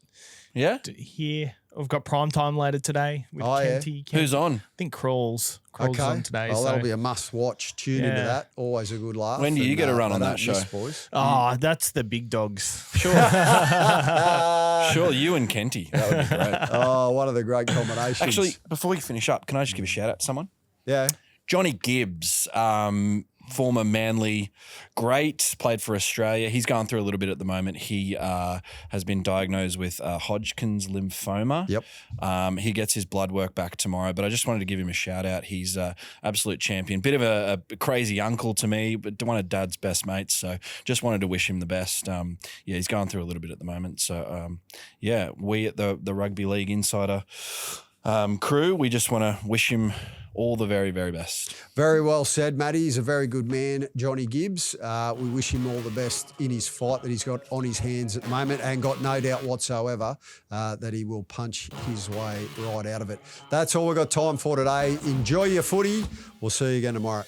Yeah? Here. I've got prime time later today with Kenty. Who's on? I think Crawl's on today. Oh, that'll be a must-watch. Tune into that. Always a good laugh. When do you get a run on that show? Boys. Oh, that's the big dogs. Sure. Sure, you and Kenty. That would be great. Oh, one of the great combinations. Actually, before we finish up, can I just give a shout out to someone? Yeah. Johnny Gibbs former Manly great, played for Australia. He's going through a little bit at the moment. He has been diagnosed with Hodgkin's lymphoma. Yep. He gets his blood work back tomorrow, but I just wanted to give him a shout out. He's an absolute champion. Bit of a crazy uncle to me, but one of Dad's best mates. So just wanted to wish him the best. Yeah, he's going through a little bit at the moment. So yeah, we at the Rugby League Insider crew, we just want to wish him all the very, very best. Very well said, Matty. He's a very good man, Johnny Gibbs. We wish him all the best in his fight that he's got on his hands at the moment, and got no doubt whatsoever that he will punch his way right out of it. That's all we've got time for today. Enjoy your footy. We'll see you again tomorrow.